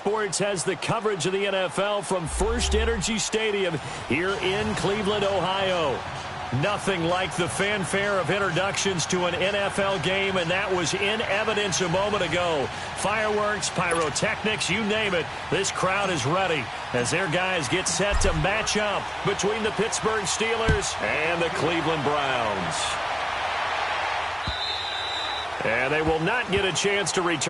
Sports has the coverage of the NFL from First Energy Stadium here in Cleveland, Ohio. Nothing like the fanfare of introductions to an NFL game, and that was in evidence a moment ago. Fireworks, pyrotechnics, you name it. This crowd is ready as their guys get set to match up between the Pittsburgh Steelers and the Cleveland Browns. And they will not get a chance to return.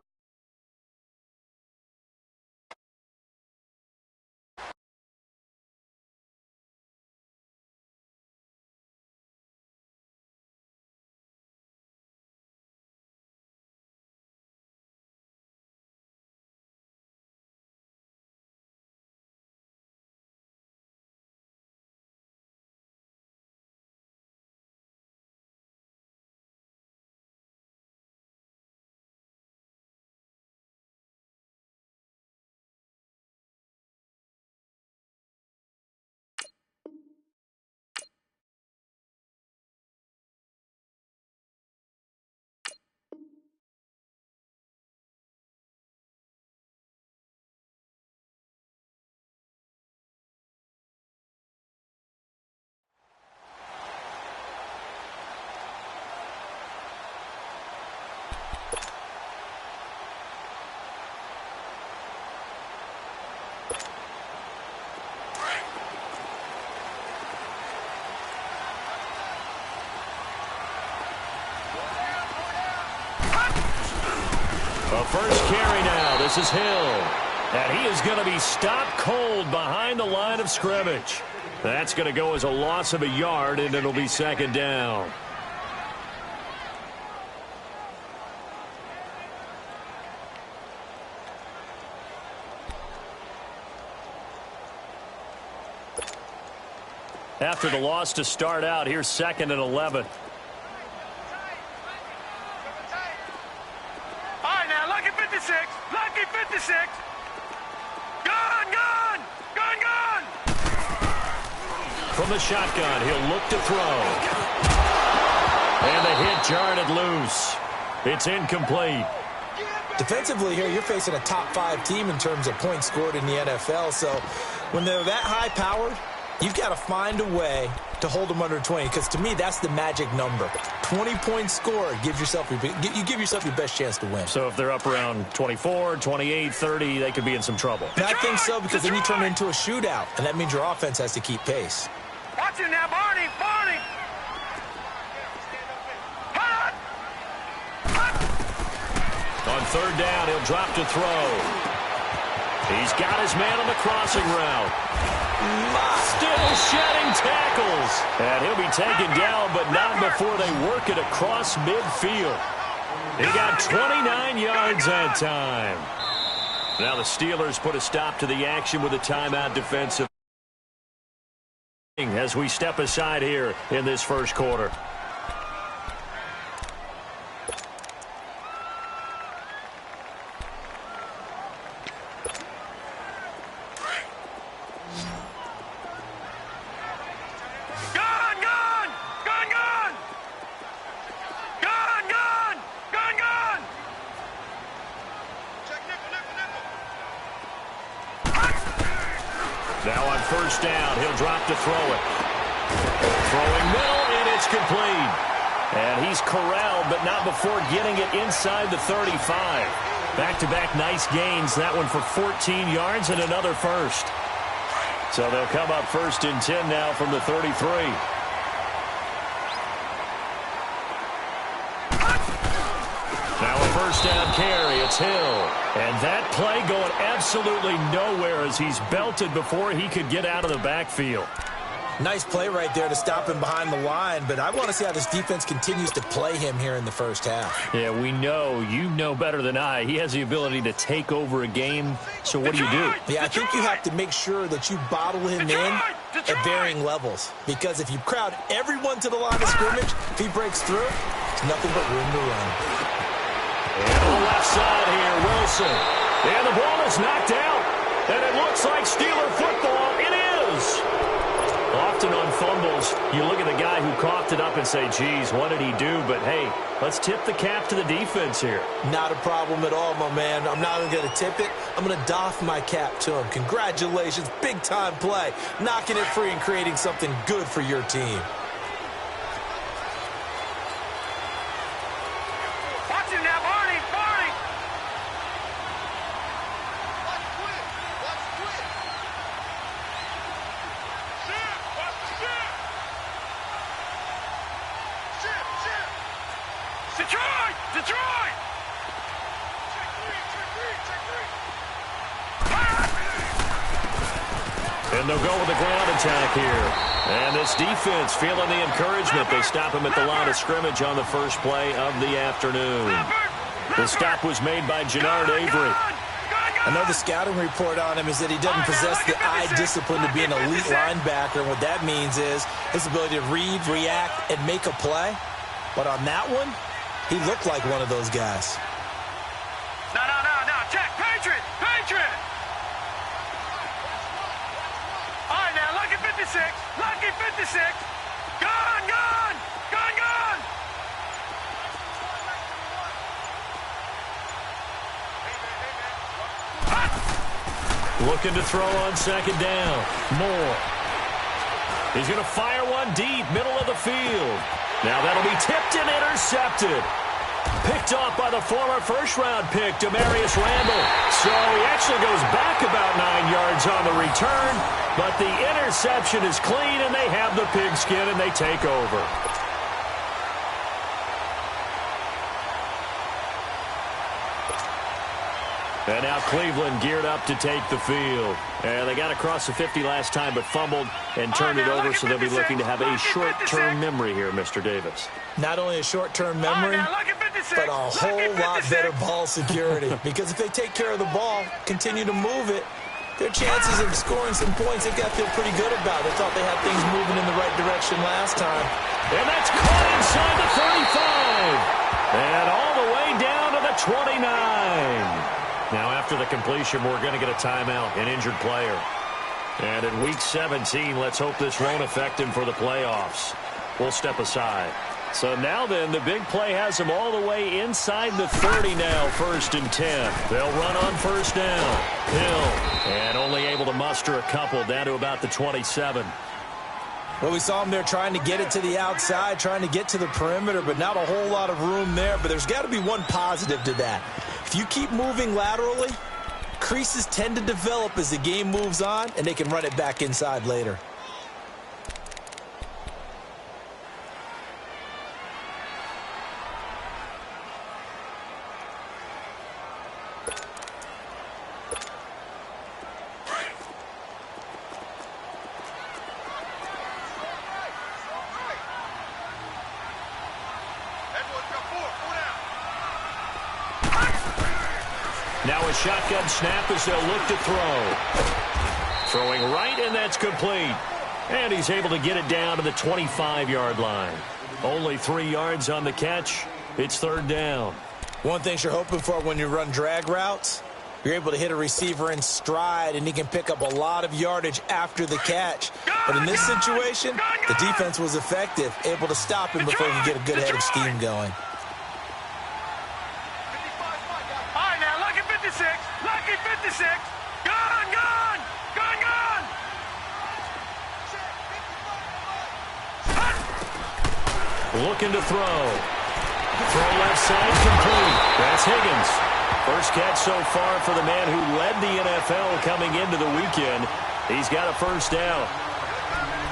A first carry now. This is Hill. And he is going to be stopped cold behind the line of scrimmage. That's going to go as a loss of a yard, and it'll be second down. After the loss to start out, here's 2nd and 11. Lucky 56. Gone. From the shotgun, he'll look to throw. And the hit jarred it loose. It's incomplete. Defensively here, you're facing a top 5 team in terms of points scored in the NFL. So when they're that high powered, you've got to find a way to hold them under 20, because to me, that's the magic number. 20 points scored gives yourself you give yourself your best chance to win. So if they're up around 24, 28, 30, they could be in some trouble. And I think so, because then you turn it into a shootout, and that means your offense has to keep pace. Watch it now, Barney. On 3rd down, he'll drop to throw. He's got his man on the crossing route. Still shedding tackles. And he'll be taken down, but not before they work it across midfield. He got 29 yards that time. Now the Steelers put a stop to the action with a timeout defensive as we step aside here in this first quarter. Now on 1st down, he'll drop to throw it. Throwing middle, and it's complete. And he's corralled, but not before getting it inside the 35. Back-to-back nice gains. That one for 14 yards and another first. So they'll come up 1st and 10 now from the 33. Now a 1st down carry. It's Hill. And that play going absolutely nowhere as he's belted before he could get out of the backfield. Nice play right there to stop him behind the line, but I want to see how this defense continues to play him here in the first half. Yeah, we know. You know better than I. He has the ability to take over a game, so what do you do? Yeah, I think you have to make sure that you bottle him in at varying levels, because if you crowd everyone to the line of scrimmage, if he breaks through, there's nothing but room to run. And on the left side here, Wilson. And the ball is knocked out. And it looks like Steeler football. It is. Often on fumbles, You look at the guy who coughed it up and say, geez, what did he do? But, hey, let's tip the cap to the defense here. Not a problem at all, my man. I'm not even going to tip it. I'm going to doff my cap to him. Congratulations. Big-time play. Knocking it free and creating something good for your team. Watch him now, Barney. Barney. Watch quick. Watch quick. Shit. Watch the shit. Shit. Shit. Detroit. Detroit. Check three. Check three. Check three. And they'll go with the ground attack here. And this defense feeling the encouragement. They stop him at the line of scrimmage on the first play of the afternoon. The stop was made by Jannard Avery. I know the scouting report on him is that he doesn't possess the eye discipline to be an elite linebacker. And what that means is his ability to read, react, and make a play. But on that one, he looked like one of those guys. No. Check. Patriot. Patriot. All right, now, lucky 56. Lucky 56. Gone. Gone. Gone. Gone. Looking to throw on second down. Moore. He's going to fire one deep, middle of the field. Now that'll be tipped and intercepted. Picked off by the former first-round pick, Demarius Randall. So he actually goes back about 9 yards on the return, but the interception is clean, and they have the pigskin, and they take over. And now Cleveland geared up to take the field. And they got across the 50 last time, but fumbled and turned it over, so they'll be looking to have a short-term memory here, Mr. Davis. Not only a short-term memory, but a whole lot better ball security. Because if they take care of the ball, continue to move it, their chances of scoring some points, they've got to feel pretty good about. They thought they had things moving in the right direction last time. And that's caught inside the 35. And all the way down to the 29. Now, after the completion, we're going to get a timeout, an injured player. And in Week 17, let's hope this won't affect him for the playoffs. We'll step aside. So now then, the big play has them all the way inside the 30 now, 1st and 10. They'll run on first down. Hill, and only able to muster a couple down to about the 27. Well, we saw him there trying to get it to the outside, trying to get to the perimeter, but not a whole lot of room there. But there's got to be one positive to that. If you keep moving laterally, creases tend to develop as the game moves on, and they can run it back inside later. Now a shotgun snap as they'll look to throw. Throwing right, and that's complete. And he's able to get it down to the 25-yard line. Only 3 yards on the catch. It's 3rd down. One thing you're hoping for when you run drag routes, you're able to hit a receiver in stride, and he can pick up a lot of yardage after the catch. But in this situation, the defense was effective, able to stop him before he could get a good head of steam going. Lucky 56. Gone, gone. Gone, gone. Looking to throw. Throw left side, complete. That's Higgins. First catch so far for the man who led the NFL coming into the weekend. He's got a first down.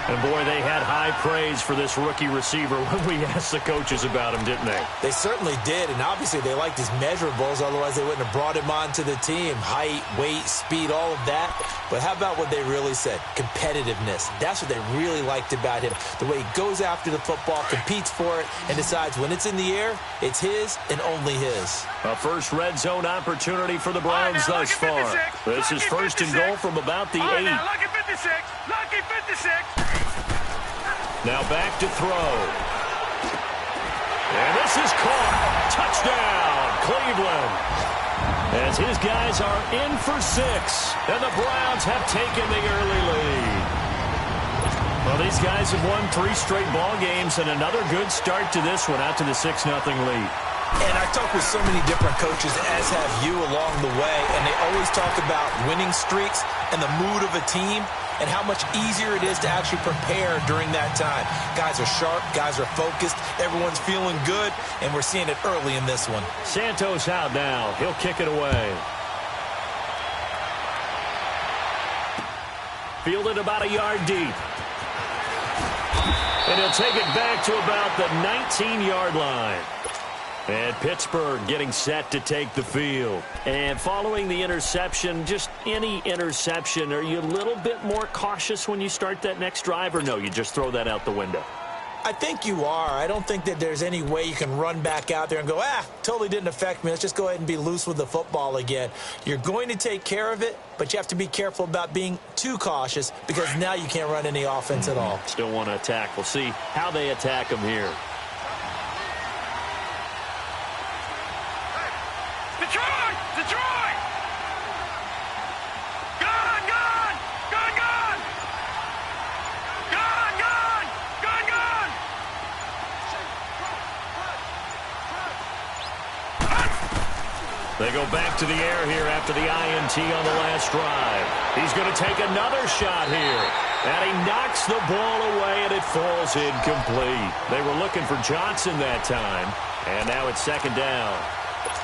And, boy, they had high praise for this rookie receiver when we asked the coaches about him, didn't they? They certainly did, and obviously they liked his measurables, otherwise they wouldn't have brought him onto the team. Height, weight, speed, all of that. But how about what they really said? Competitiveness. That's what they really liked about him. The way he goes after the football, competes for it, and decides when it's in the air, it's his and only his. A first red zone opportunity for the Browns thus far. This is 1st and goal from about the 8. Lucky 56. Lucky 56. Now back to throw. And this is caught. Touchdown, Cleveland. As his guys are in for 6. And the Browns have taken the early lead. Well, these guys have won 3 straight ball games, and another good start to this one, out to the 6-0 lead. And I talk with so many different coaches, as have you, along the way, and they always talk about winning streaks and the mood of a team and how much easier it is to actually prepare during that time. Guys are sharp, guys are focused, everyone's feeling good, and we're seeing it early in this one. Santos out now. He'll kick it away. Fielded about a yard deep. And he'll take it back to about the 19-yard line. And Pittsburgh getting set to take the field. And following the interception, just any interception, are you a little bit more cautious when you start that next drive, or no, you just throw that out the window? I think you are. I don't think that there's any way you can run back out there and go, totally didn't affect me. Let's just go ahead and be loose with the football again. You're going to take care of it, but you have to be careful about being too cautious because now you can't run any offense at all. Still want to attack. We'll see how they attack them here. Detroit! Detroit! Gone! Gone! Gone! Gone! Gone! Gone! Gone! Gone! They go back to the air here after the INT on the last drive. He's going to take another shot here. And he knocks the ball away, and it falls incomplete. They were looking for Johnson that time. And now it's 2nd down.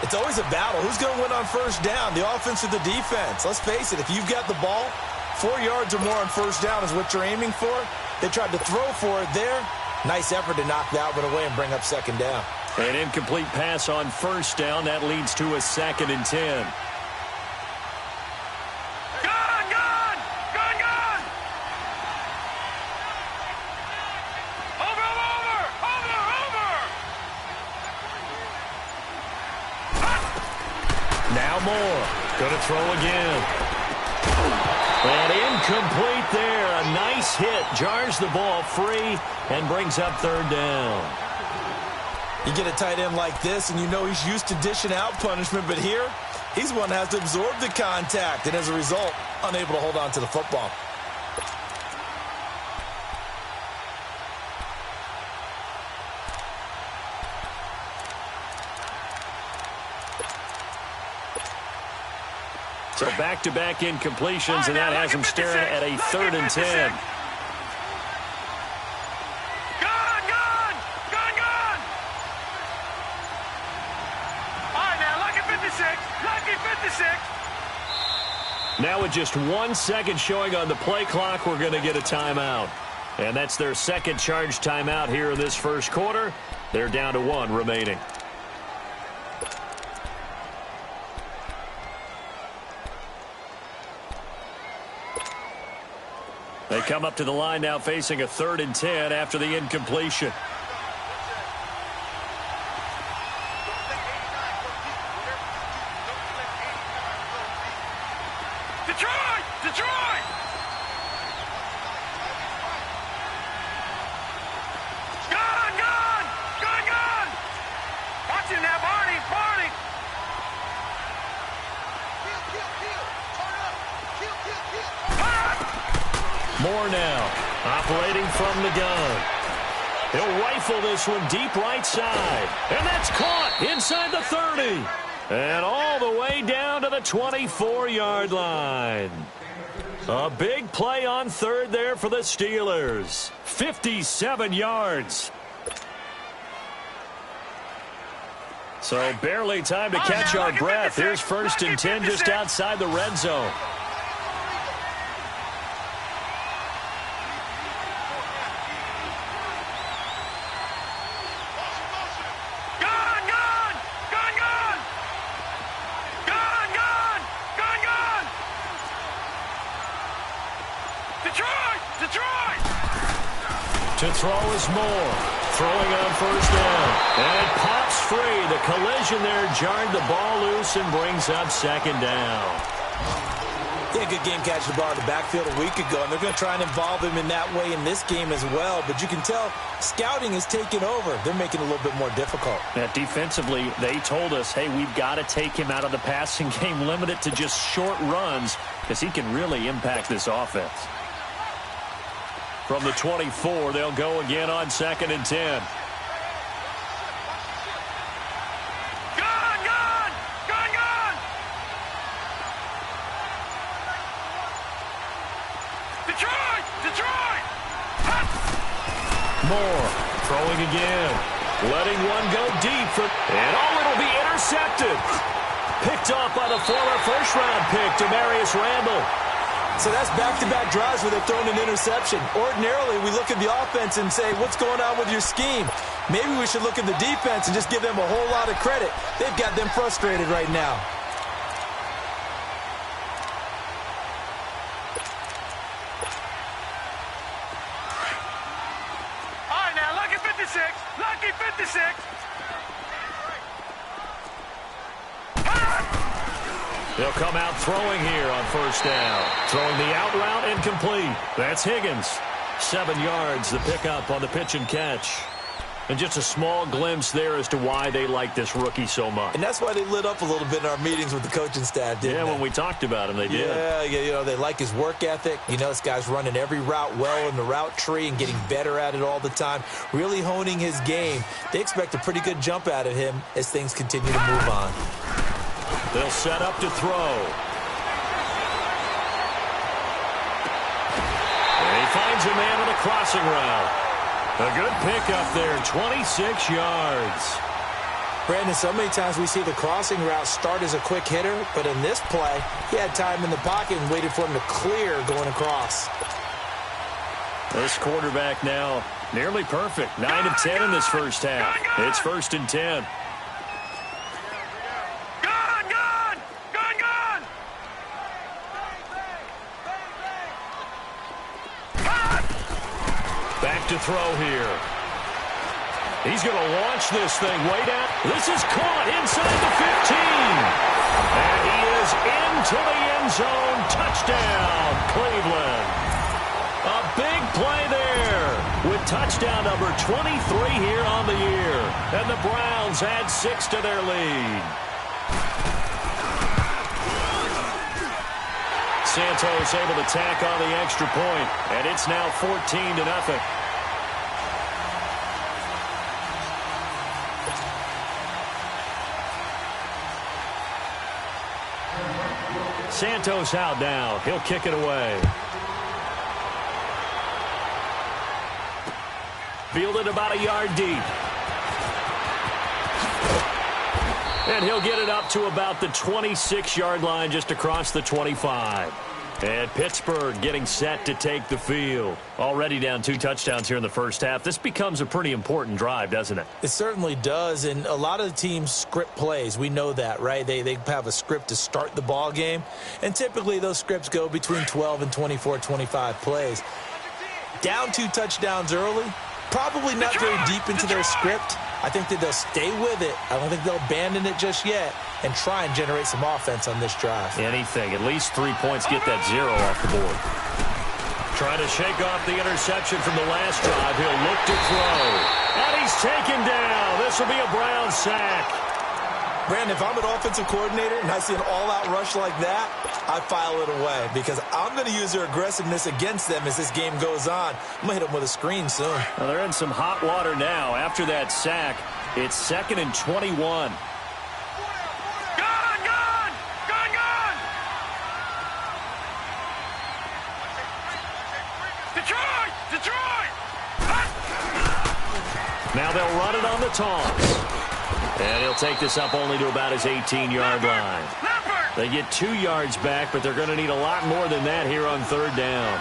It's always a battle. Who's going to win on 1st down, the offense or the defense? Let's face it, if you've got the ball, 4 yards or more on 1st down is what you're aiming for. They tried to throw for it there. Nice effort to knock that one away and bring up 2nd down. An incomplete pass on 1st down. That leads to a 2nd and 10. Gone! Gone! Gone! Gone! Over! Over! Over! Over! Now Moore. Going to throw again. And incomplete there. A nice hit. Jars the ball free and brings up 3rd down. You get a tight end like this, and you know he's used to dishing out punishment, but here, he's one that has to absorb the contact, and as a result, unable to hold on to the football. So back-to-back incompletions, and that has him staring at a 3rd and 10. Gone! Gone! Gone! Gone! All right, now, lucky 56. Lucky 56. Now with just 1 second showing on the play clock, we're going to get a timeout. And that's their 2nd charge timeout here in this 1st quarter. They're down to 1 remaining. They come up to the line now facing a 3rd and 10 after the incompletion. Detroit! Detroit! Gone! Gone! Gone! Gone! Watch him now, Barney! Barney! Moore now, operating from the gun. He'll rifle this one deep right side. And that's caught inside the 30. And all the way down to the 24-yard line. A big play on 3rd there for the Steelers. 57 yards. So barely time to catch our breath. Here's 1st and 10 just outside the red zone. To throw is Moore. Throwing on 1st down. And it pops free. The collision there jarred the ball loose and brings up 2nd down. He had a good game catching the ball in the backfield a week ago, and they're going to try and involve him in that way in this game as well. But you can tell scouting is taking over. They're making it a little bit more difficult. Defensively, they told us, hey, we've got to take him out of the passing game, limit it to just short runs, because he can really impact this offense. From the 24, they'll go again on 2nd and 10. Moore throwing again. Letting one go deep. And it'll be intercepted. Picked off by the former first-round pick, Demarius Randall. So that's back-to-back drives where they've thrown an interception. Ordinarily, we look at the offense and say, what's going on with your scheme? Maybe we should look at the defense and just give them a whole lot of credit. They've got them frustrated right now. Lucky 56. They'll come out throwing here on 1st down. Throwing the out route incomplete. That's Higgins. 7 yards, the pickup on the pitch and catch. And just a small glimpse there as to why they like this rookie so much. And that's why they lit up a little bit in our meetings with the coaching staff, didn't they? Yeah, when we talked about him, they did. Yeah, they like his work ethic. This guy's running every route well in the route tree and getting better at it all the time, really honing his game. They expect a pretty good jump out of him as things continue to move on. They'll set up to throw. And he finds a man on a crossing route. A good pickup there, 26 yards. Brandon, so many times we see the crossing route start as a quick hitter, but in this play, he had time in the pocket and waited for him to clear going across. This quarterback now nearly perfect. 9 of 10 in this first half. It's 1st and 10. Back to throw here. He's going to launch this thing way down. This is caught inside the 15. And he is into the end zone. Touchdown, Cleveland. A big play there with touchdown number 23 here on the year. And the Browns add 6 to their lead. Santos able to tack on the extra point, and it's now 14-0. Santos out now. He'll kick it away. Fielded about a yard deep. And he'll get it up to about the 26-yard line, just across the 25. And Pittsburgh getting set to take the field. Already down 2 touchdowns here in the first half. This becomes a pretty important drive, doesn't it? It certainly does, and a lot of the teams script plays. We know that, right? They have a script to start the ball game, and typically those scripts go between 12 and 24, 25 plays. Down 2 touchdowns early, probably not very deep into their script. I think that they'll stay with it. I don't think they'll abandon it just yet and try and generate some offense on this drive. Anything. At least 3 points. Get that 0 off the board. Trying to shake off the interception from the last drive. He'll look to throw. And he's taken down. This will be a Brown sack. Brandon, if I'm an offensive coordinator and I see an all-out rush like that, I file it away because I'm going to use their aggressiveness against them as this game goes on. I'm going to hit them with a screen soon. Well, they're in some hot water now. After that sack, it's 2nd and 21. Now they'll run it on the taunts. And he'll take this up only to about his 18-yard line. They get 2 yards back, but they're going to need a lot more than that here on 3rd down.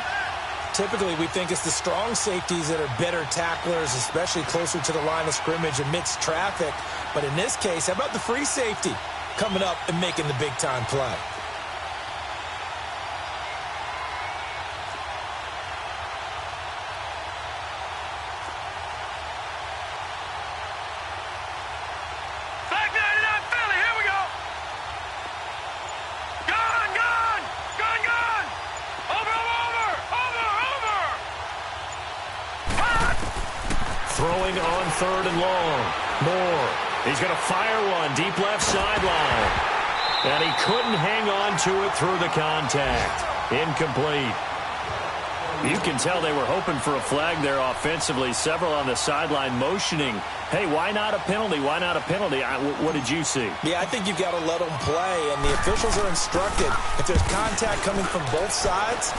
Typically, we think it's the strong safeties that are better tacklers, especially closer to the line of scrimmage amidst traffic. But in this case, how about the free safety coming up and making the big-time play? Throwing on 3rd and long. Moore. He's going to fire one deep left sideline. And he couldn't hang on to it through the contact. Incomplete. You can tell they were hoping for a flag there offensively. Several on the sideline motioning, hey, why not a penalty? Why not a penalty? What did you see? Yeah, I think you've got to let them play, and the officials are instructed. If there's contact coming from both sides,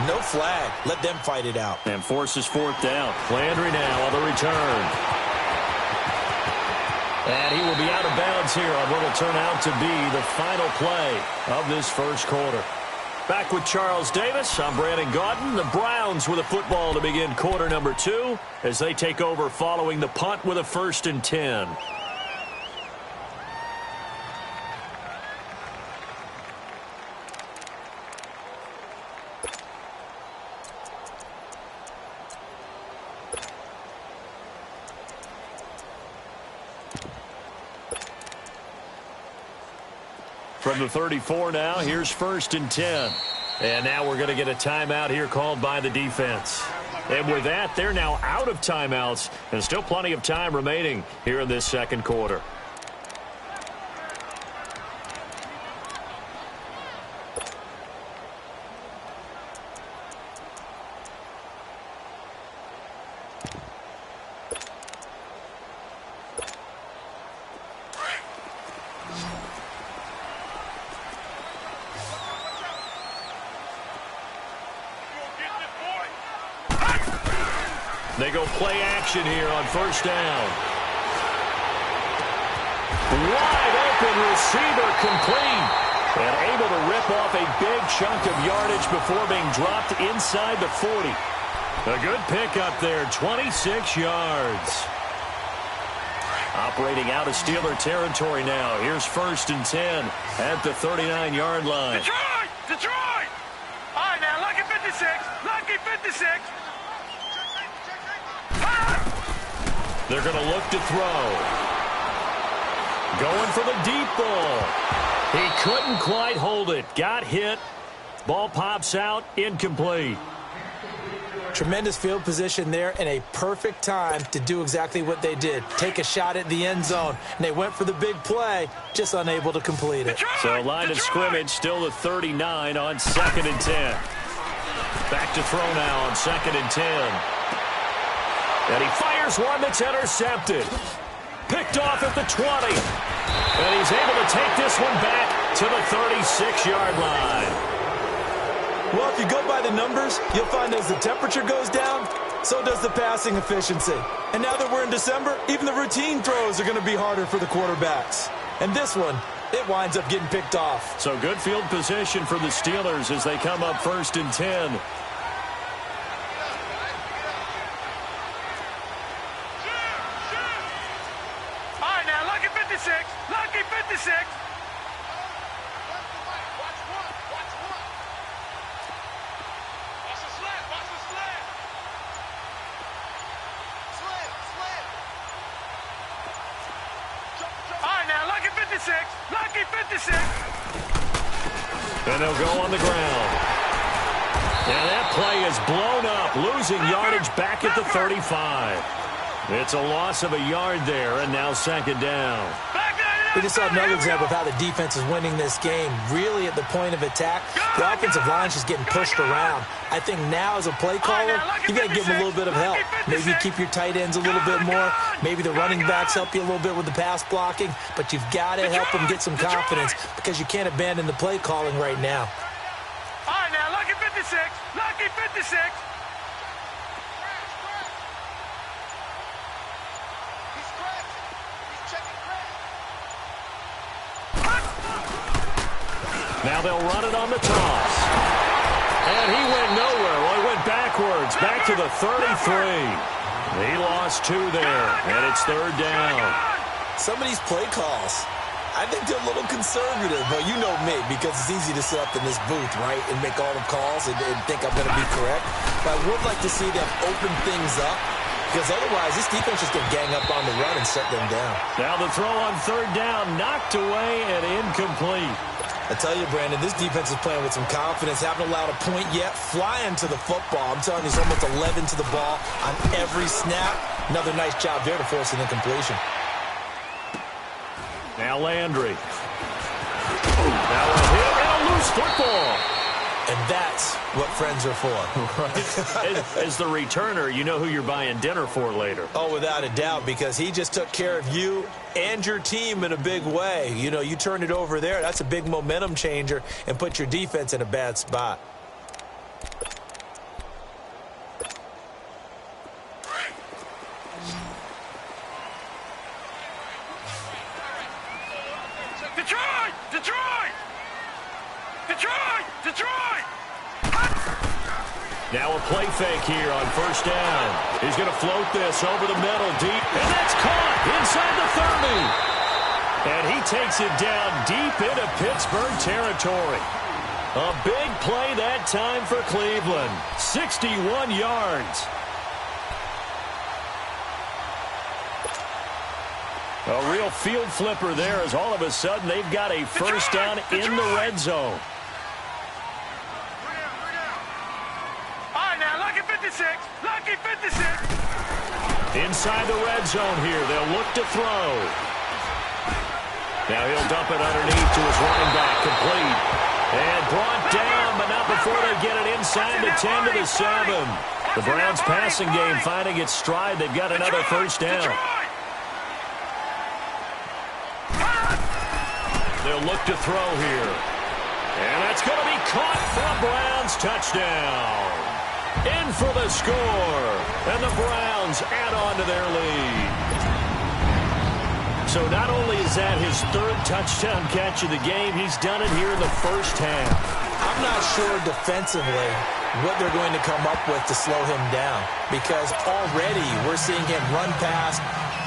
no flag. Let them fight it out. And forces fourth down. Landry now on the return. And he will be out of bounds here on what will turn out to be the final play of this first quarter. Back with Charles Davis, I'm Brandon Gaudin. The Browns with a football to begin quarter number 2 as they take over following the punt with a 1st and 10. From the 34 now, here's 1st and 10. And now we're going to get a timeout here called by the defense. And with that, they're now out of timeouts and still plenty of time remaining here in this second quarter. They go play action here on 1st down. Wide open receiver complete. And able to rip off a big chunk of yardage before being dropped inside the 40. A good pickup there, 26 yards. Operating out of Steeler territory now. Here's 1st and 10 at the 39-yard line. Detroit! Detroit! All right, now, lucky 56. Lucky 56. They're going to look to throw. Going for the deep ball. He couldn't quite hold it. Got hit. Ball pops out. Incomplete. Tremendous field position there and a perfect time to do exactly what they did. Take a shot at the end zone. And they went for the big play, just unable to complete it. So line of scrimmage still the 39 on 2nd and 10. Back to throw now on 2nd and 10. And he fires one that's intercepted. Picked off at the 20. And he's able to take this one back to the 36-yard line. Well, if you go by the numbers, you'll find as the temperature goes down, so does the passing efficiency. And now that we're in December, even the routine throws are going to be harder for the quarterbacks. And this one, it winds up getting picked off. So good field position for the Steelers as they come up 1st and 10. Lucky 56. All right, now, lucky 56. Lucky 56. And they'll go on the ground. And that play is blown up, losing yardage back at the 35. It's a loss of a yard there, and now 2nd down. We just saw another example of how the defense is winning this game. Really at the point of attack, the offensive line's just getting pushed around. I think now as a play caller, you got to give them a little bit of help. Maybe keep your tight ends a little bit more. Maybe the running backs help you a little bit with the pass blocking. But you've got to help them get some confidence because you can't abandon the play calling right now. All right, now, lucky 56. Lucky 56. Now they'll run it on the toss. And he went nowhere. Well, he went backwards, back to the 33. He lost 2 there, and it's 3rd down. Some of these play calls, I think they're a little conservative. But you know me, because it's easy to sit up in this booth, right, and make all the calls and think I'm going to be correct. But I would like to see them open things up, because otherwise this defense is going to gang up on the run and shut them down. Now the throw on 3rd down, knocked away and incomplete. I tell you, Brandon, this defense is playing with some confidence. Haven't allowed a point yet. Flying to the football. I'm telling you, it's almost 11 to the ball on every snap. Another nice job there to force an incompletion. Now Landry. Now a hit and a loose football. And that's what friends are for. Right. As the returner, you know who you're buying dinner for later. Oh, without a doubt, because he just took care of you and your team in a big way. You know, you turned it over there. That's a big momentum changer and put your defense in a bad spot. Detroit! Detroit! Detroit! Detroit! Now a play fake here on first down. He's going to float this over the middle deep, and that's caught inside the 30. And he takes it down deep into Pittsburgh territory. A big play that time for Cleveland. 61 yards. A real field flipper there as all of a sudden they've got a first down in the red zone. All right, now, lucky 56. Lucky 56. Inside the red zone here. They'll look to throw. Now he'll dump it underneath to his running back. Complete. And brought down, but not before they get it inside the 10 to the 7. The Browns passing game finding its stride. They've got another first down. They'll look to throw here. And that's going to be caught for a Browns touchdown. In for the score. And the Browns add on to their lead. So not only is that his third touchdown catch of the game, he's done it here in the first half. I'm not sure defensively what they're going to come up with to slow him down, because already we're seeing him run past,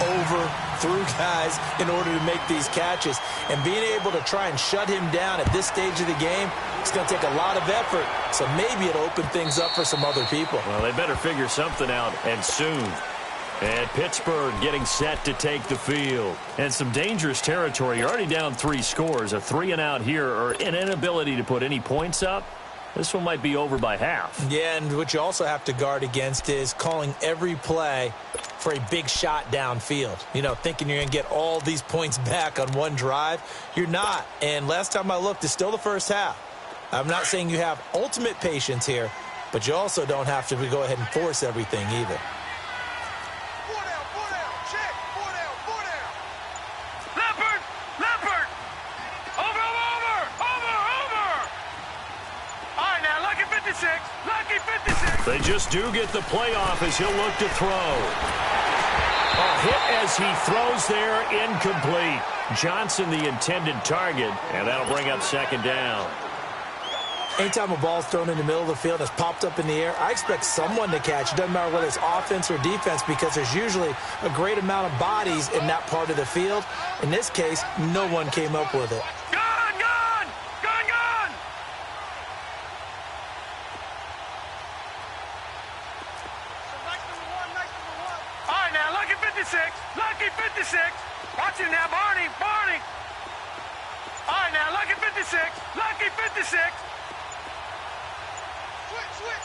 over, through guys in order to make these catches. And being able to try and shut him down at this stage of the game, it's going to take a lot of effort. So maybe it'll open things up for some other people. Well, they better figure something out, and soon. And Pittsburgh getting set to take the field. And some dangerous territory. You're already down 3 scores. A 3-and-out here, or an inability to put any points up. This one might be over by half. Yeah, and what you also have to guard against is calling every play for a big shot downfield. You know, thinking you're going to get all these points back on one drive. You're not. And last time I looked, it's still the first half. I'm not saying you have ultimate patience here, but you also don't have to go ahead and force everything either. They just do get the playoff as he'll look to throw. A hit as he throws there, incomplete. Johnson the intended target, and that'll bring up second down. Anytime a ball's thrown in the middle of the field that's popped up in the air, I expect someone to catch. It doesn't matter whether it's offense or defense, because there's usually a great amount of bodies in that part of the field. In this case, no one came up with it. Lucky 56. Watch him now, Barney. Barney. All right, now, lucky 56. Lucky 56. Switch.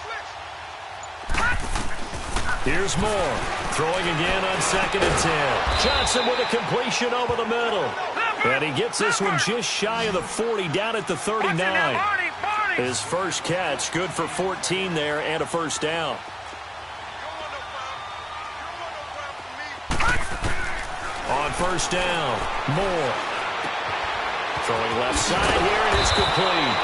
Here's Moore. Throwing again on 2nd and 10. Johnson with a completion over the middle. And he gets this one just shy of the 40, down at the 39. His first catch, good for 14 there and a first down. On first down, Moore. Throwing left side here, and it's complete.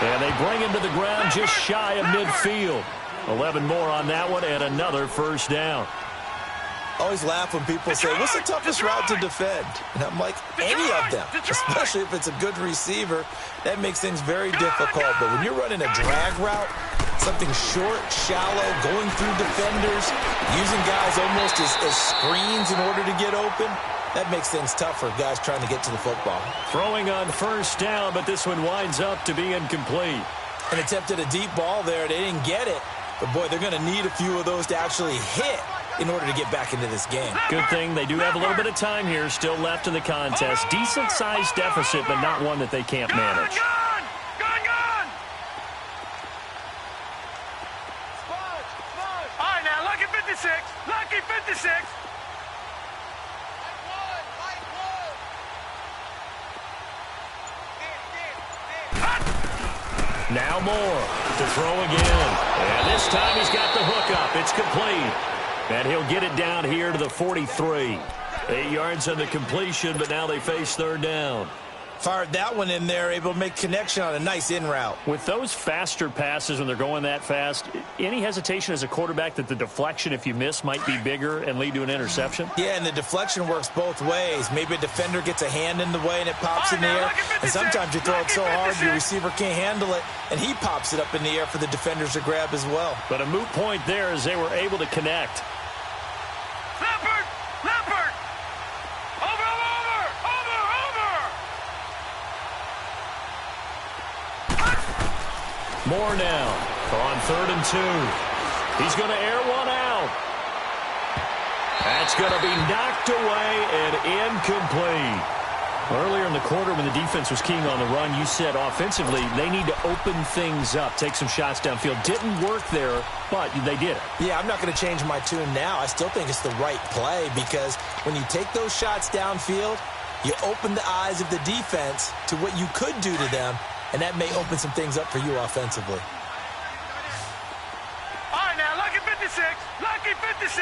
And they bring him to the ground just shy of midfield. 11 more on that one, and another first down. Always laugh when people say, what's the toughest route to defend? And I'm like, any of them, especially if it's a good receiver. That makes things very difficult. But when you're running a drag route, something short, shallow, going through defenders, using guys almost as screens in order to get open, that makes things tough for guys trying to get to the football. Throwing on first down, but this one winds up to be incomplete. And attempted a deep ball there. They didn't get it. But, boy, they're going to need a few of those to actually hit in order to get back into this game. Good thing they do have a little bit of time here still left in the contest. Decent-sized deficit, but not one that they can't manage. All right, now, lucky 56. Lucky 56. Now Moore to throw again. And this time he's got the hook up. It's complete. And he'll get it down here to the 43. 8 yards on the completion, but now they face third down. Fired that one in there, able to make connection on a nice in route. With those faster passes when they're going that fast, any hesitation as a quarterback that the deflection, if you miss, might be bigger and lead to an interception? Yeah, and the deflection works both ways. Maybe a defender gets a hand in the way and it pops in the air. And sometimes you throw it so hard your receiver can't handle it, and he pops it up in the air for the defenders to grab as well. But a moot point there as they were able to connect. Leopard! Leopard! Over! Moore now on 3rd and 2. He's going to air one out. That's going to be knocked away and incomplete. Earlier in the quarter when the defense was keying on the run, you said offensively they need to open things up, take some shots downfield. Didn't work there, but they did it. Yeah, I'm not going to change my tune now. I still think it's the right play because when you take those shots downfield, you open the eyes of the defense to what you could do to them, and that may open some things up for you offensively. All right, now, lucky 56. Lucky 56.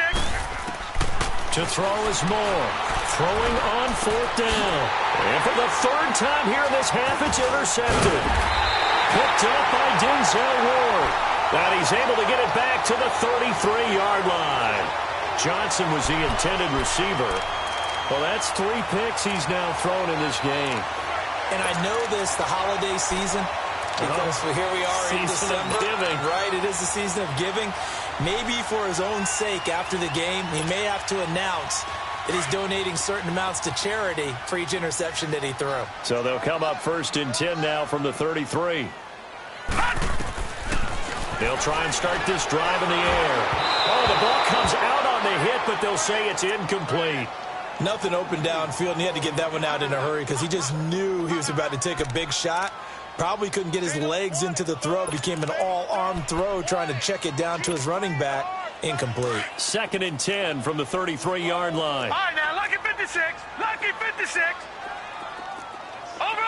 To throw is Moore. Throwing on 4th down. And for the 3rd time here in this half, it's intercepted. Picked up by Denzel Ward. And he's able to get it back to the 33-yard line. Johnson was the intended receiver. Well, that's 3 picks he's now thrown in this game. And I know this, the holiday season, because here we are in December. Giving. Right, it is the season of giving. Maybe for his own sake after the game, he may have to announce that he's donating certain amounts to charity for each interception that he threw. So they'll come up 1st and 10 now from the 33. They'll try and start this drive in the air. Oh, the ball comes out on the hit, but they'll say it's incomplete. Nothing open downfield, and he had to get that one out in a hurry because he just knew he was about to take a big shot. Probably couldn't get his legs into the throw. Became an all-arm throw trying to check it down to his running back. Incomplete. 2nd and 10 from the 33-yard line. All right, now, lucky 56. Lucky 56. Over!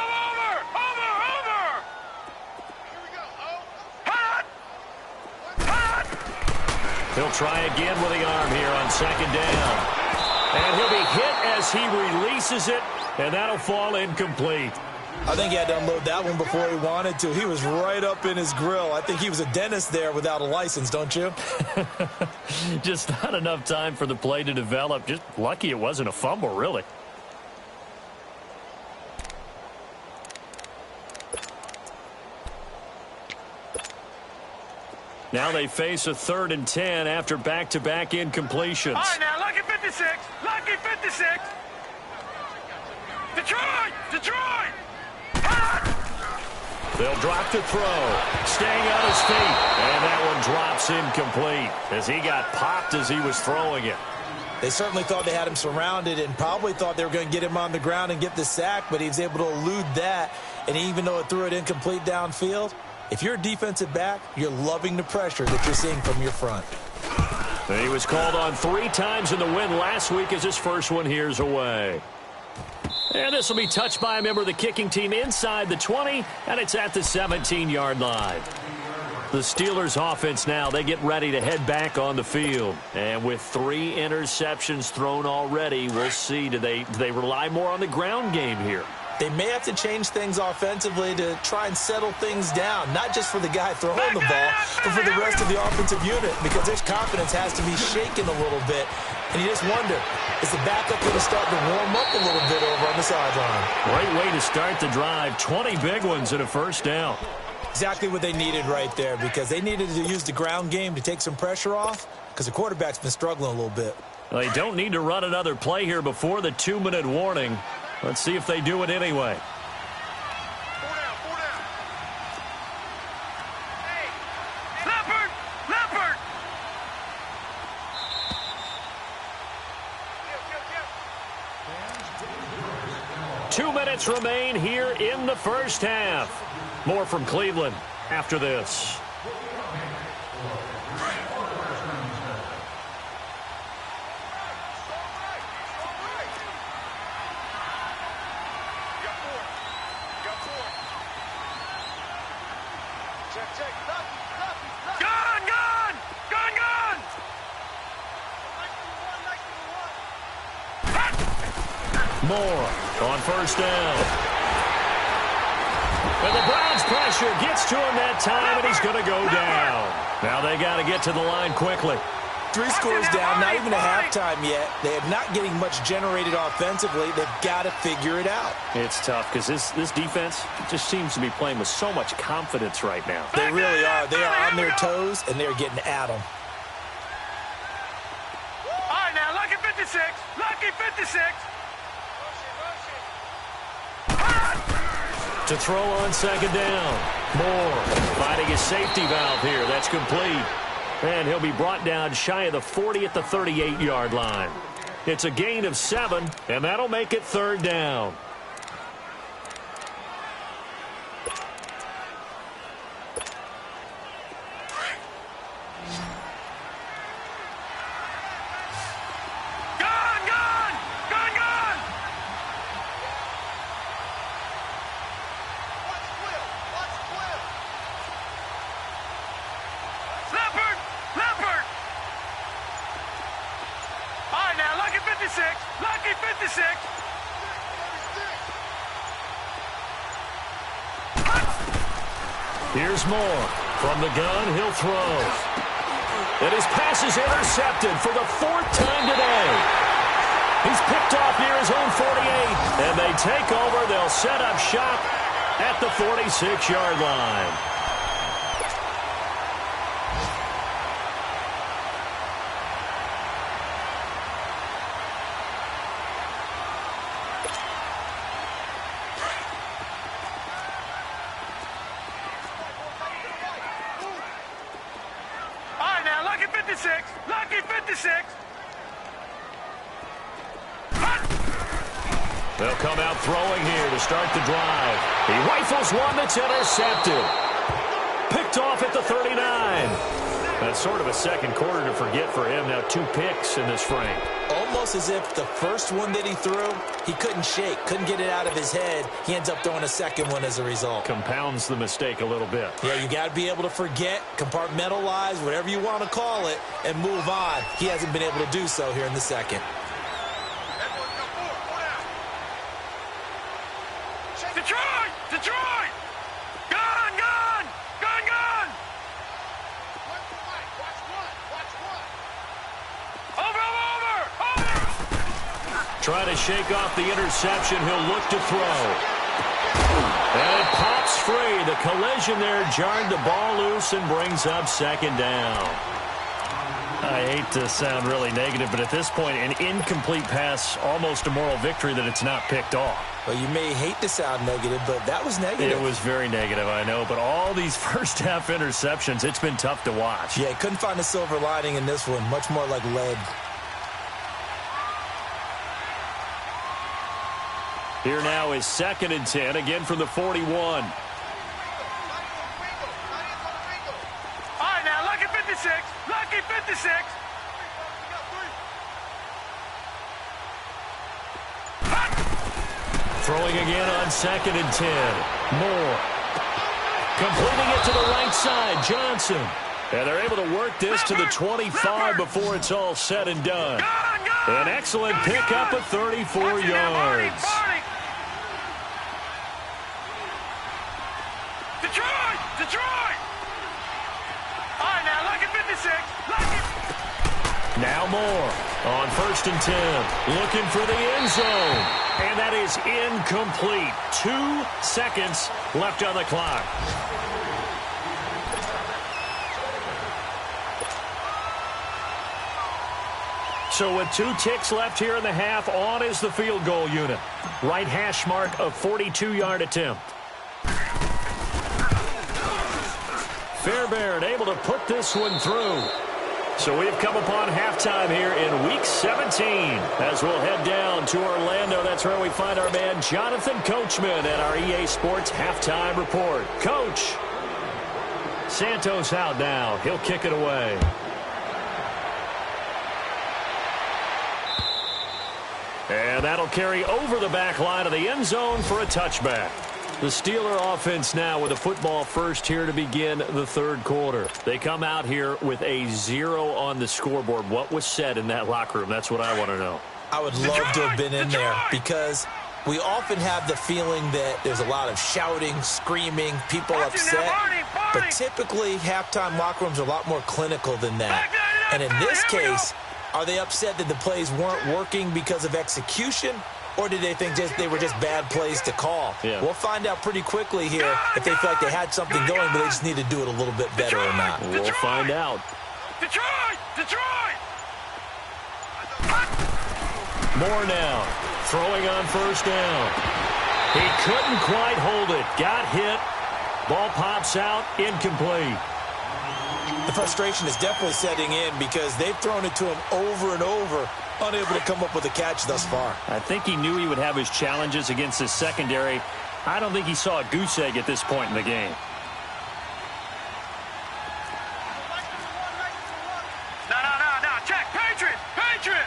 Here we go. Hot! He'll try again with the arm here on 2nd down. And he'll be hit as he releases it, and that'll fall incomplete. I think he had to unload that one before he wanted to. He was right up in his grill. I think he was a dentist there without a license, don't you? Just not enough time for the play to develop. Just lucky it wasn't a fumble, really. Now they face a 3rd and 10 after back-to-back incompletions. All right, now, lucky 56. Lucky 56. Detroit! They'll drop to throw. Staying on his feet. And that one drops incomplete as he got popped as he was throwing it. They certainly thought they had him surrounded and probably thought they were going to get him on the ground and get the sack, but he was able to elude that. And even though it threw it incomplete downfield, if you're a defensive back, you're loving the pressure that you're seeing from your front. And he was called on 3 times in the win last week as his first one here's away. And this will be touched by a member of the kicking team inside the 20, and it's at the 17-yard line. The Steelers offense now, they get ready to head back on the field. And with 3 interceptions thrown already, we'll see, do they rely more on the ground game here? They may have to change things offensively to try and settle things down, not just for the guy throwing the ball, but for the rest of the offensive unit, because their confidence has to be shaken a little bit. And you just wonder, is the backup going to start to warm up a little bit over on the sideline? Great way to start the drive. 20 big ones and a 1st down. Exactly what they needed right there, because they needed to use the ground game to take some pressure off, because the quarterback's been struggling a little bit. Well, they don't need to run another play here before the 2-minute warning. Let's see if they do it anyway. 4 down. Hey, Leopard! 2 minutes remain here in the first half. More from Cleveland after this. Moore on first down. And the Browns pressure gets to him that time, and he's going to go down. Now they got to get to the line quickly. 3 scores down, not even a halftime yet. They are not getting much generated offensively. They've got to figure it out. It's tough because this defense just seems to be playing with so much confidence right now. They really are. They are on their toes, and they're getting at them. All right, now, lucky 56. Lucky 56. To throw on second down. Moore finding his safety valve here. That's complete. And he'll be brought down shy of the 40 at the 38-yard line. It's a gain of 7, and that'll make it third down. Lucky 56. Here's Moore. From the gun, he'll throw. And his pass is intercepted for the 4th time today. He's picked off near his own 48. And they take over. They'll set up shop at the 46-yard line. Lucky 56. They'll come out throwing here to start the drive. He rifles one that's intercepted. Picked off at the 39. That's sort of a second quarter to forget for him. Now 2 picks in this frame. Almost as if the first one that he threw, he couldn't shake, couldn't get it out of his head. He ends up throwing a second one as a result. Compounds the mistake a little bit. Yeah, you got to be able to forget, compartmentalize, whatever you want to call it, and move on. He hasn't been able to do so here in the second. Detroit! Detroit! Gun! Gun! Gun! Gun! Over! Trying to shake off the interception. He'll look to throw. And it pops free. The collision there jarred the ball loose and brings up second down. I hate to sound really negative, but at this point, an incomplete pass, almost a moral victory that it's not picked off. Well, you may hate to sound negative, but that was negative. It was very negative, I know. But all these first-half interceptions, it's been tough to watch. Yeah, couldn't find a silver lining in this one. Much more like lead. Here now is 2nd and 10, again from the 41. All right, now, lucky 56. Lucky 56. Throwing again on 2nd and 10. Moore. Completing it to the right side. Johnson. And they're able to work this to the 25 before it's all said and done. An excellent pickup of 34 yards. Detroit! Detroit! All right, now, lucky 56. Lucky. Now Moore on 1st and 10. Looking for the end zone. And that is incomplete. 2 seconds left on the clock. So with 2 ticks left here in the half, on is the field goal unit. Right hash mark of 42-yard attempt. Fairbairn able to put this one through. So we've come upon halftime here in Week 17 as we'll head down to Orlando. That's where we find our man Jonathan Coachman at our EA Sports Halftime Report. Coach, Santos out now. He'll kick it away. And that'll carry over the back line of the end zone for a touchback. The Steeler offense now with a football first here to begin the third quarter. They come out here with a 0 on the scoreboard. What was said in that locker room? That's what I want to know. I would love to have been in there because we often have the feeling that there's a lot of shouting, screaming, people upset. But typically, halftime locker rooms are a lot more clinical than that. And in this case, are they upset that the plays weren't working because of execution? Or did they think they were just bad plays to call? Yeah. We'll find out pretty quickly here if they feel like they had something going, but they just need to do it a little bit better or not. We'll find out. Detroit! Detroit! More now. Throwing on first down. He couldn't quite hold it. Got hit. Ball pops out. Incomplete. The frustration is definitely setting in because they've thrown it to him over and over, unable to come up with a catch thus far. I think he knew he would have his challenges against his secondary. I don't think he saw a goose egg at this point in the game. No. Check. Patriot! Patriot!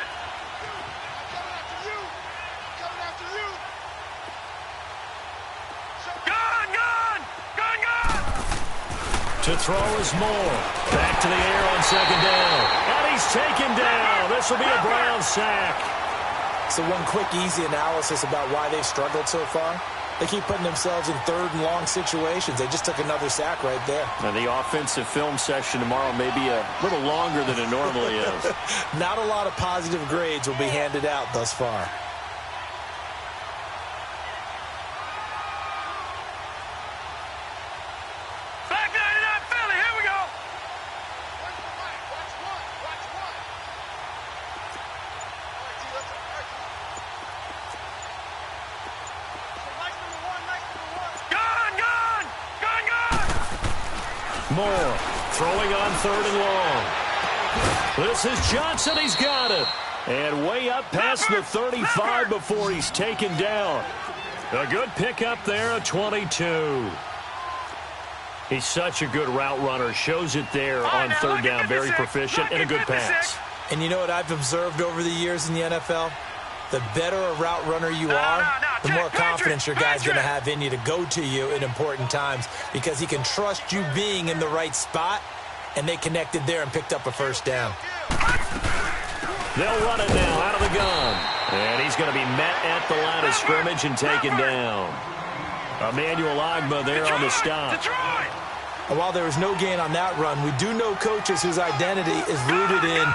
To throw is Moore. Back to the air on second down. And he's taken down. This will be a Brown sack. So one quick, easy analysis about why they've struggled so far. They keep putting themselves in third and long situations. They just took another sack right there. Now, the offensive film session tomorrow may be a little longer than it normally is. Not a lot of positive grades will be handed out thus far. Moore throwing on third and long. This is Johnson. He's got it. And way up past the 35 before he's taken down. A good pickup there at 22. He's such a good route runner. Shows it there on third down. Very proficient and a good pass. And you know what I've observed over the years in the NFL? The better a route runner you are, the more confidence your guy's going to have in you to go to you in important times because he can trust you being in the right spot, and they connected there and picked up a first down. They'll run it now out of the gun. And he's going to be met at the line of scrimmage and taken down. Emmanuel Ogbah there on the stop. And while there was no gain on that run, we do know coaches whose identity is rooted in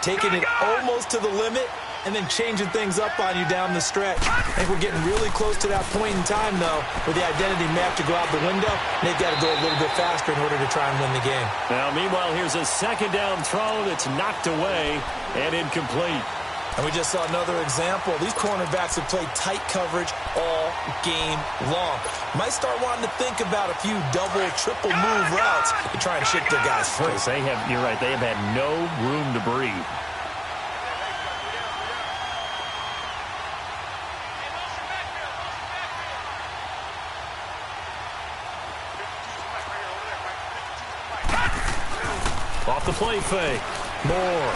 taking it almost to the limit and then changing things up on you down the stretch. I think we're getting really close to that point in time, though, where the identity map to go out the window, and they've got to go a little bit faster in order to try and win the game. Now, meanwhile, here's a second down throw that's knocked away and incomplete. And we just saw another example. These cornerbacks have played tight coverage all game long. Might start wanting to think about a few double, triple move routes to try and shake their guys free. You're right, they have had no room to breathe. Off the play fake. Moore.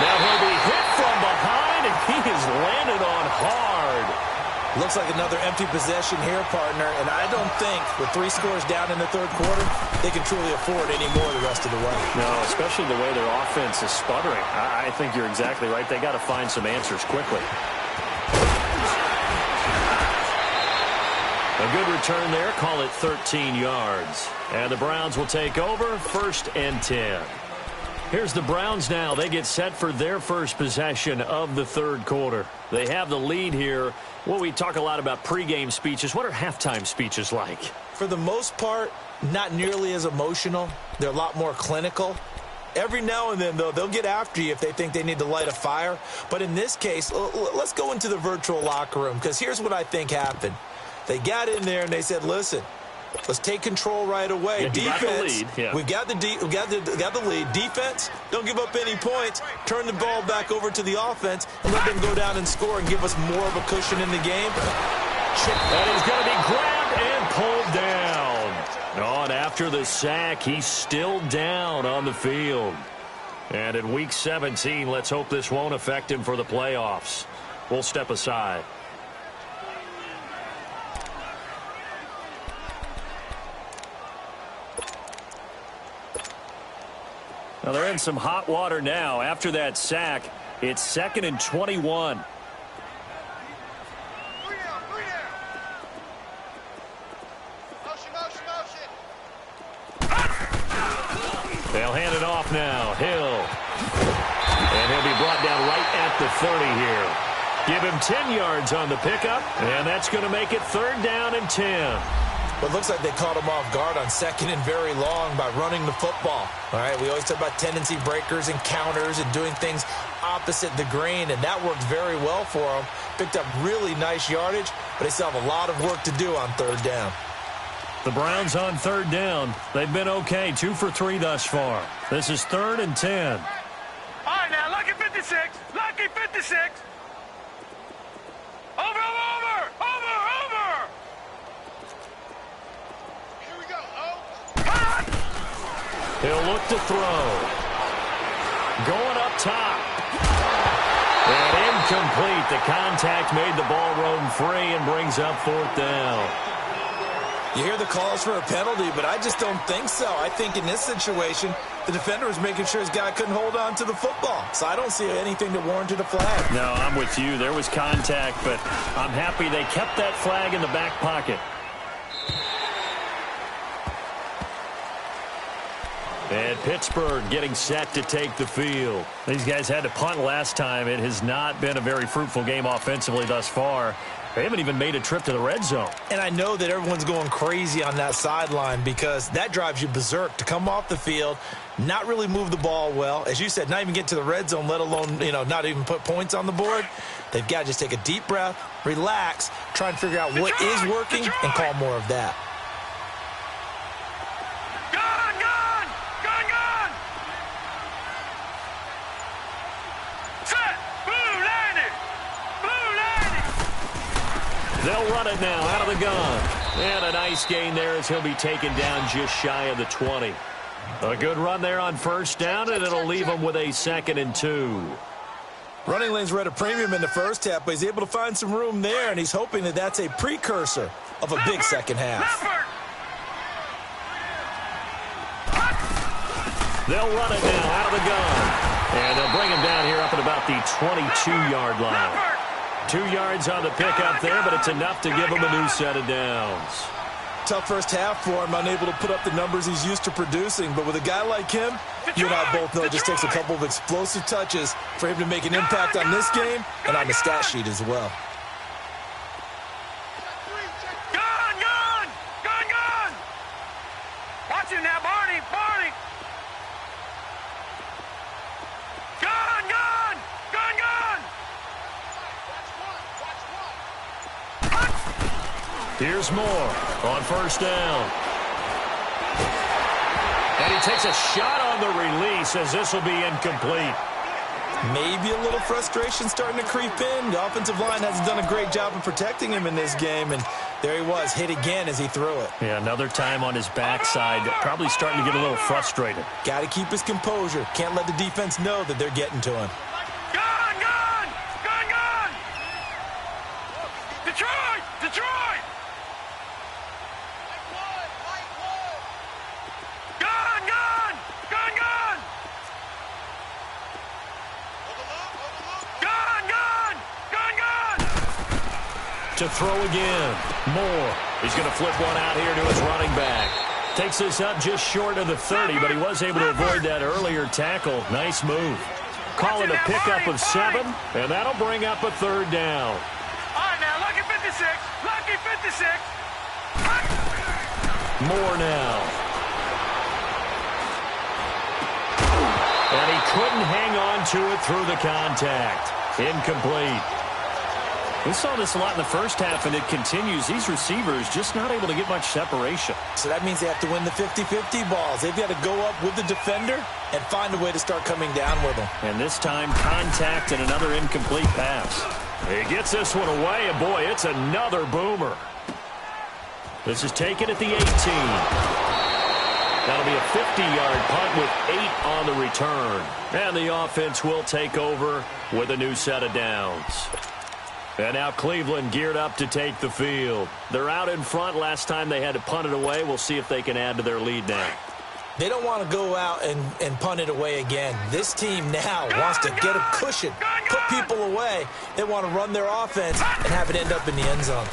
Now he'll be hit from behind, and he is landed on hard. Looks like another empty possession here, partner, and I don't think with 3 scores down in the third quarter, they can truly afford any more the rest of the way. No, especially the way their offense is sputtering. I think you're exactly right. They got to find some answers quickly. A good return there. Call it 13 yards. And the Browns will take over, 1st and 10. Here's the Browns now. They get set for their first possession of the third quarter. They have the lead here. Well, we talk a lot about pregame speeches. What are halftime speeches like? For the most part, not nearly as emotional. They're a lot more clinical. Every now and then, though, they'll get after you if they think they need to light a fire. But in this case, let's go into the virtual locker room, because here's what I think happened. They got in there and they said, listen, let's take control right away. Yeah, defense, yeah. we've got the lead. Defense, don't give up any points. Turn the ball back over to the offense and let them go down and score and give us more of a cushion in the game. That is going to be grabbed and pulled down. On after the sack, he's still down on the field. And in Week 17, let's hope this won't affect him for the playoffs. We'll step aside. Now they're in some hot water now after that sack. It's 2nd and 21. They'll hand it off now. Hill. And he'll be brought down right at the 30 here. Give him 10 yards on the pickup, and that's going to make it 3rd down and 10. But it looks like they caught him off guard on 2nd and very long by running the football. All right, we always talk about tendency breakers and counters and doing things opposite the grain, and that worked very well for them. Picked up really nice yardage, but they still have a lot of work to do on 3rd down. The Browns on 3rd down. They've been okay, 2 for 3 thus far. This is 3rd and 10. All right, now, lucky 56. Lucky 56. Over. Here we go. He'll look to throw. Going up top. And incomplete. The contact made the ball roam free and brings up 4th down. You hear the calls for a penalty, but I just don't think so. I think in this situation, the defender was making sure his guy couldn't hold on to the football. So I don't see anything that warranted a flag. No, I'm with you. There was contact, but I'm happy they kept that flag in the back pocket. And Pittsburgh getting set to take the field. These guys had to punt last time. It has not been a very fruitful game offensively thus far. They haven't even made a trip to the red zone. And I know that everyone's going crazy on that sideline because that drives you berserk to come off the field, not really move the ball well. As you said, not even get to the red zone, let alone, not even put points on the board. They've got to just take a deep breath, relax, try and figure out what is working and call more of that. They'll run it now out of the gun. And a nice gain there as he'll be taken down just shy of the 20. A good run there on 1st down, and it'll leave him with a 2nd and 2. Running lanes were at a premium in the first half, but he's able to find some room there, and he's hoping that that's a precursor of a big second half. They'll run it now out of the gun. And they'll bring him down here up at about the 22-yard line. 2 yards on the pickup there, but it's enough to give him a new set of downs. Tough first half for him, unable to put up the numbers he's used to producing. But with a guy like him, you and I both know it just takes a couple of explosive touches for him to make an impact on this game and on the stat sheet as well. Gun! Watch him now, Barney! Here's Moore on 1st down. And he takes a shot on the release as this will be incomplete. Maybe a little frustration starting to creep in. The offensive line hasn't done a great job of protecting him in this game, and there he was, hit again as he threw it. Yeah, another time on his backside, probably starting to get a little frustrated. Got to keep his composure. Can't let the defense know that they're getting to him. Gun! Detroit! To throw again. Moore. He's going to flip one out here to his running back. Takes this up just short of the 30, but he was able to avoid that earlier tackle. Nice move. Call it a pickup of 7, and that'll bring up a 3rd down. All right, now, lucky 56. Lucky 56. Moore now. And he couldn't hang on to it through the contact. Incomplete. We saw this a lot in the first half, and it continues. These receivers just not able to get much separation. So that means they have to win the 50-50 balls. They've got to go up with the defender and find a way to start coming down with them. And this time, contact and another incomplete pass. He gets this one away, and boy, it's another boomer. This is taken at the 18. That'll be a 50-yard punt with 8 on the return. And the offense will take over with a new set of downs. And now Cleveland geared up to take the field. They're out in front. Last time they had to punt it away. We'll see if they can add to their lead now. They don't want to go out and punt it away again. This team now wants to get a cushion, put people away. They want to run their offense and have it end up in the end zone.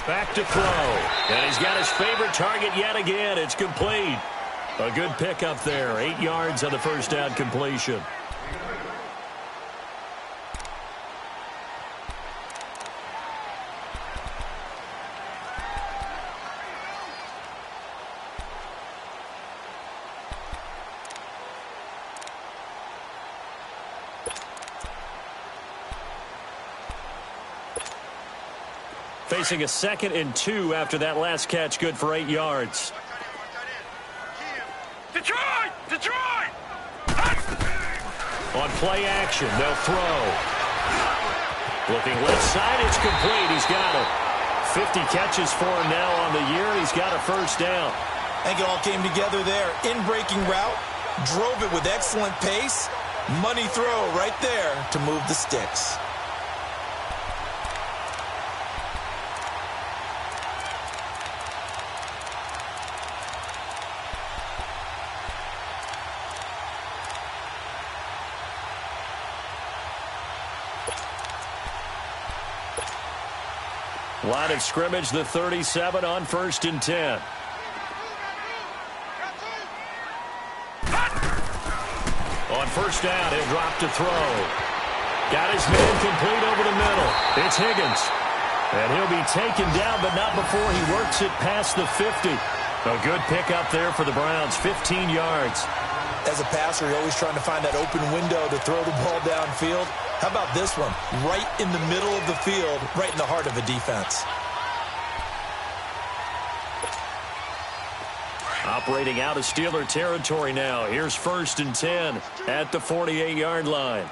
Back to throw. And he's got his favorite target yet again. It's complete. A good pickup there. 8 yards on the first down completion. Facing a 2nd and 2 after that last catch, good for 8 yards. Detroit! Detroit! On play action, they'll throw. Looking left side, it's complete. He's got it. 50 catches for him now on the year. He's got a first down. I think it all came together there. In-breaking route, drove it with excellent pace. Money throw right there to move the sticks. Line of scrimmage, the 37 on 1st and 10. On first down, he'll drop to throw. Got his man complete over the middle. It's Higgins. And he'll be taken down, but not before he works it past the 50. A good pickup there for the Browns, 15 yards. As a passer, you're always trying to find that open window to throw the ball downfield. How about this one? Right in the middle of the field, right in the heart of a defense. Operating out of Steeler territory now. Here's 1st and 10 at the 48-yard line.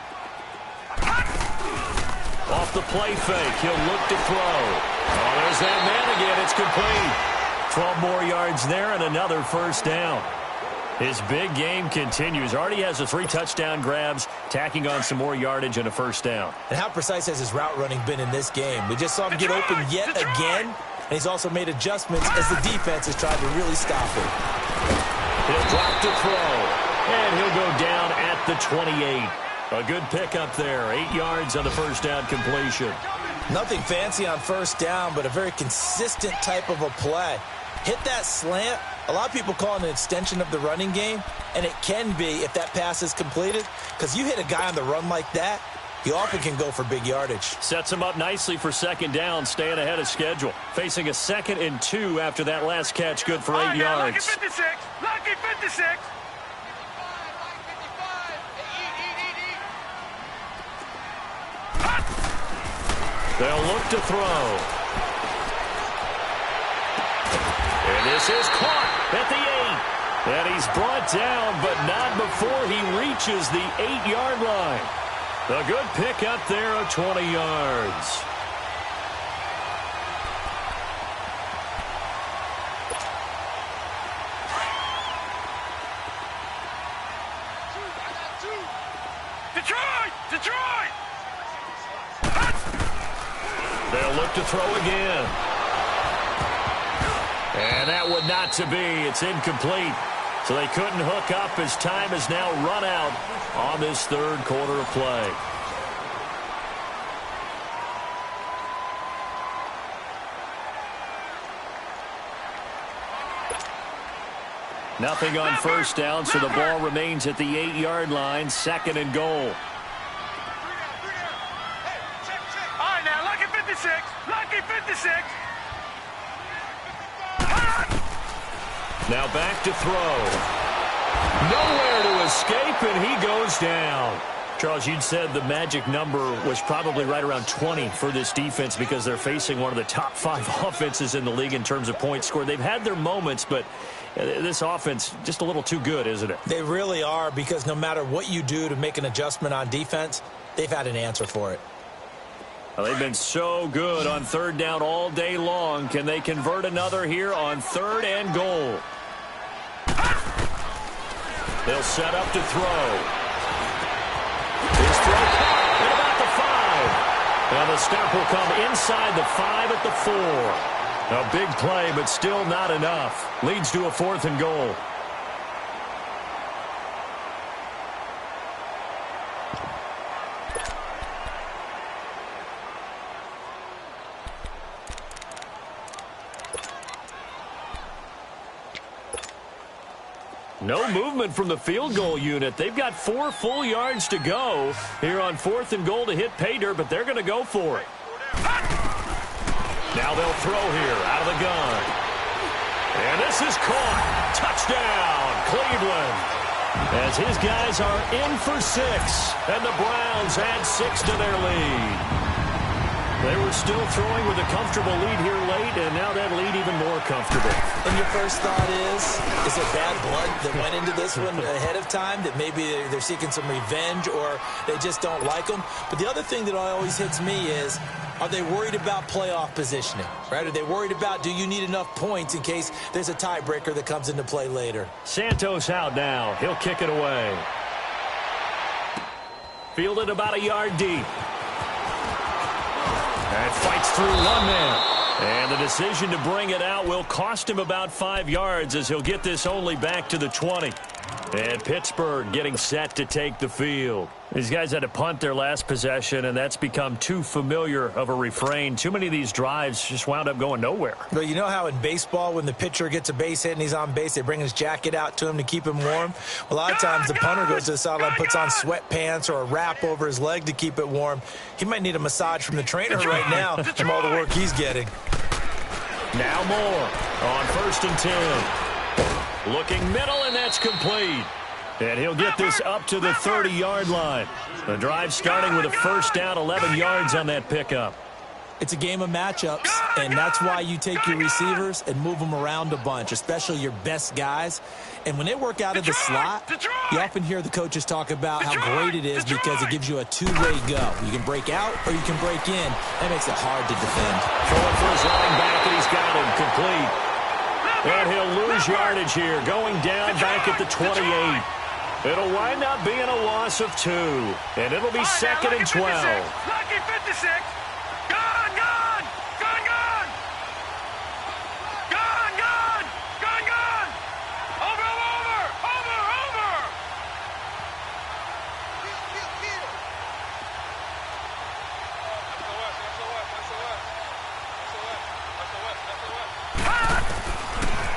Off the play fake, he'll look to throw. Oh, there's that man again. It's complete. 12 more yards there and another first down. His big game continues. Already has the 3 touchdown grabs, tacking on some more yardage and a first down. And how precise has his route running been in this game? We just saw him get open yet again, and he's also made adjustments as the defense has tried to really stop him. He'll drop to throw, and he'll go down at the 28. A good pickup there, 8 yards on the first down completion. Nothing fancy on first down, but a very consistent type of a play. Hit that slant. A lot of people call it an extension of the running game, and it can be if that pass is completed, because you hit a guy on the run like that, he often can go for big yardage. Sets him up nicely for 2nd down, staying ahead of schedule. Facing a 2nd and 2 after that last catch, good for 8 yards. Lucky 56! Lucky 56! They'll look to throw. And this is caught at the 8. And he's brought down, but not before he reaches the 8-yard line. A good pickup there of 20 yards. Detroit! Detroit! They'll look to throw again. And that would not to be. It's incomplete. So they couldn't hook up as time is now run out on this 3rd quarter of play. Nothing on first down, so the ball remains at the 8-yard line, 2nd and goal. All right, now, lucky 56! Lucky 56! Now back to throw. Nowhere to escape, and he goes down. Charles, you'd said the magic number was probably right around 20 for this defense because they're facing one of the top 5 offenses in the league in terms of points scored. They've had their moments, but this offense just a little too good, isn't it? They really are, because no matter what you do to make an adjustment on defense, they've had an answer for it. Well, they've been so good on 3rd down all day long. Can they convert another here on 3rd and goal? They'll set up to throw. His throw caught at about the 5. And the stop will come inside the 5 at the 4. A big play, but still not enough. Leads to a 4th and goal. No movement from the field goal unit. They've got 4 full yards to go here on 4th and goal to hit pay dirt, but they're going to go for it. Now they'll throw here out of the gun. And this is caught. Touchdown, Cleveland. As his guys are in for 6, and the Browns add 6 to their lead. They were still throwing with a comfortable lead here late, and now that lead even more comfortable. And your first thought is it bad blood that went into this one ahead of time, that maybe they're seeking some revenge or they just don't like them? But the other thing that always hits me is, are they worried about playoff positioning, right? Are they worried about, do you need enough points in case there's a tiebreaker that comes into play later? Santos out now. He'll kick it away. Fielded about a yard deep. And fights through one man. And the decision to bring it out will cost him about 5 yards as he'll get this only back to the 20. And Pittsburgh getting set to take the field. These guys had to punt their last possession, and that's become too familiar of a refrain. Too many of these drives just wound up going nowhere. But you know how in baseball, when the pitcher gets a base hit and he's on base, they bring his jacket out to him to keep him warm? Well, a lot of times the punter goes to the sideline, puts on sweatpants or a wrap over his leg to keep it warm. He might need a massage from the trainer right now from all the work he's getting. Now Moore on 1st and 10. Looking middle, and that's complete. And he'll get this up to the 30-yard line. The drive starting with a first down, 11 yards on that pickup. It's a game of matchups, and that's why you take your receivers and move them around a bunch, especially your best guys. And when they work out of the slot, you often hear the coaches talk about how great it is because it gives you a two-way go. You can break out or you can break in. That makes it hard to defend. Throwing for his running back, and he's got him complete. And he'll lose yardage here, going down back at the 28. It'll wind up being a loss of 2, and it'll be 2nd and 12. Lucky 56. Gone, gone, gone, gone. Gone, gone, gone, gone. Over, over, over, over.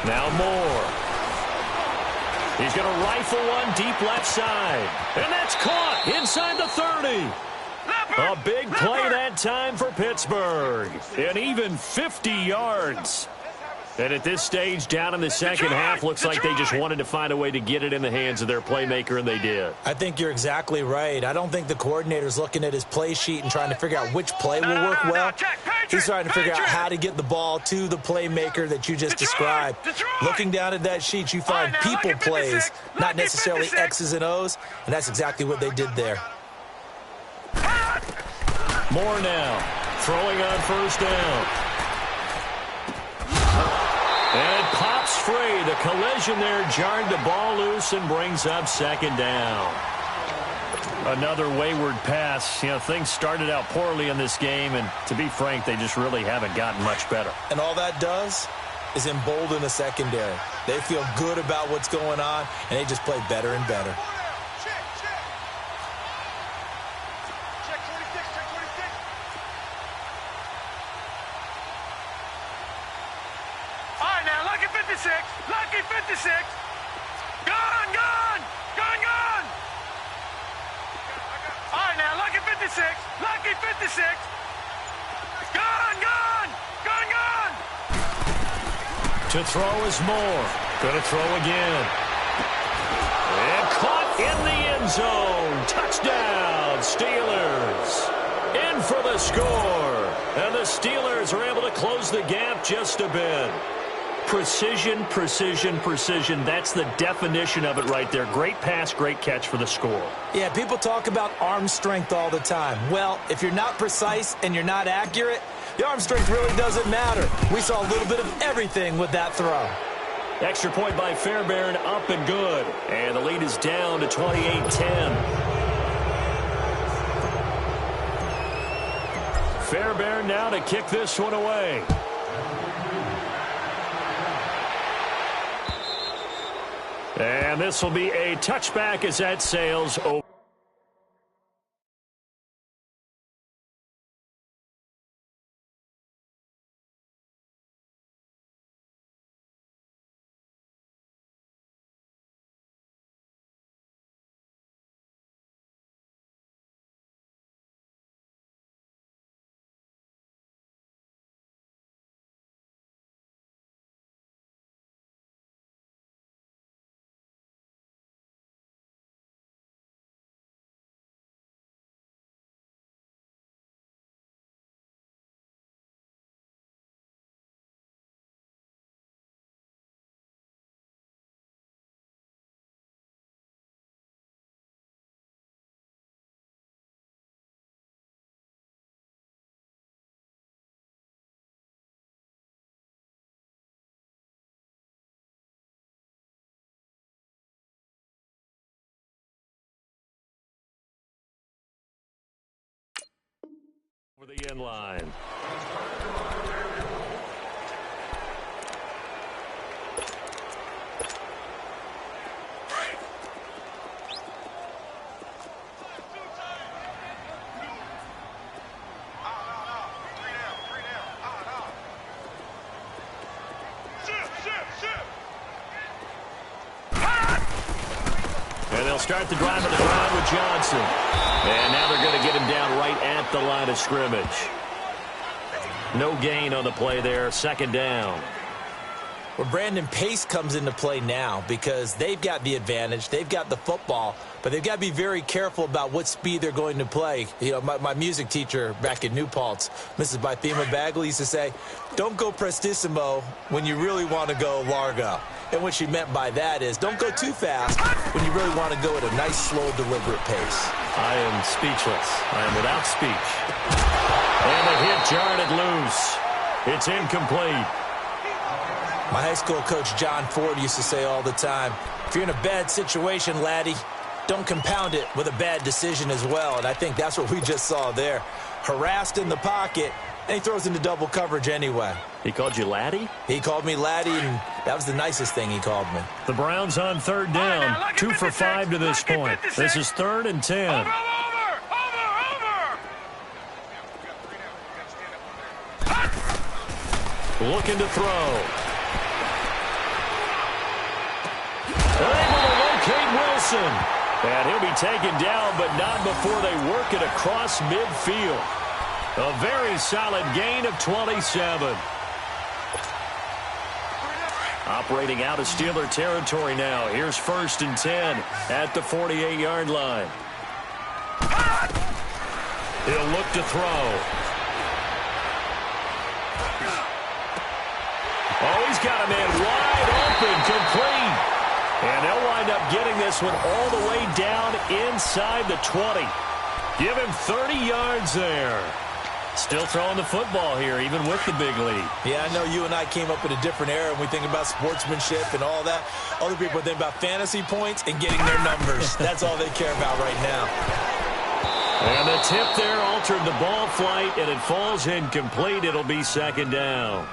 Now Moore. He's going to rifle one deep left side. And that's caught inside the 30. A big play that time for Pittsburgh. And even 50 yards. And at this stage, down in the second half, looks like they just wanted to find a way to get it in the hands of their playmaker, and they did. I think you're exactly right. I don't think the coordinator's looking at his play sheet and trying to figure out which play will work well. He's trying to figure out how to get the ball to the playmaker that you just described. Looking down at that sheet, you find people plays, not necessarily X's and O's, and that's exactly what they did there. Moore now, throwing on first down. And it pops free. The collision there jarred the ball loose and brings up 2nd down. Another wayward pass. You know, things started out poorly in this game, and to be frank, they just really haven't gotten much better. And all that does is embolden the secondary. They feel good about what's going on, and they just play better and better. Lucky 56. Gone, gone, gone, gone. All right, now, lucky 56. Lucky 56. Gone, gone, gone, gone. To throw is Moore. Going to throw again. And caught in the end zone. Touchdown, Steelers. In for the score. And the Steelers are able to close the gap just a bit. Precision, precision, precision. That's the definition of it right there. Great pass, great catch for the score. Yeah, people talk about arm strength all the time. Well, if you're not precise and you're not accurate, the arm strength really doesn't matter. We saw a little bit of everything with that throw. Extra point by Fairbairn, up and good. And the lead is down to 28-10. Fairbairn now to kick this one away. And this will be a touchback as that sails over. For the end line. And they'll start the drive at the ground with Johnson. And now they're going to get him down right at the line of scrimmage. No gain on the play there. Second down. Well, Brandon, pace comes into play now because they've got the advantage. They've got the football, but they've got to be very careful about what speed they're going to play. You know, my music teacher back in New Paltz, Mrs. Bythema Bagley, used to say, don't go prestissimo when you really want to go largo. And what she meant by that is don't go too fast when you really want to go at a nice, slow, deliberate pace. I am speechless. I am without speech. And the hit jarred it loose. It's incomplete. My high school coach, John Ford, used to say all the time, if you're in a bad situation, laddie, don't compound it with a bad decision as well. And I think that's what we just saw there. Harassed in the pocket, and he throws into double coverage anyway. He called you laddie? He called me laddie, and that was the nicest thing he called me. The Browns on third down. 2 for 5 to this point. This is 3rd and 10. Over! Looking to throw. Able to locate Wilson. And he'll be taken down, but not before they work it across midfield. A very solid gain of 27. Operating out of Steeler territory now. Here's 1st and 10 at the 48-yard line. He'll look to throw. Oh, he's got a man wide open, complete. And they'll wind up getting this one all the way down inside the 20. Give him 30 yards there. Still throwing the football here, even with the big lead. Yeah, I know you and I came up in a different era, and we think about sportsmanship and all that. Other people think about fantasy points and getting their numbers. That's all they care about right now. And the tip there altered the ball flight, and it falls incomplete. It'll be 2nd down.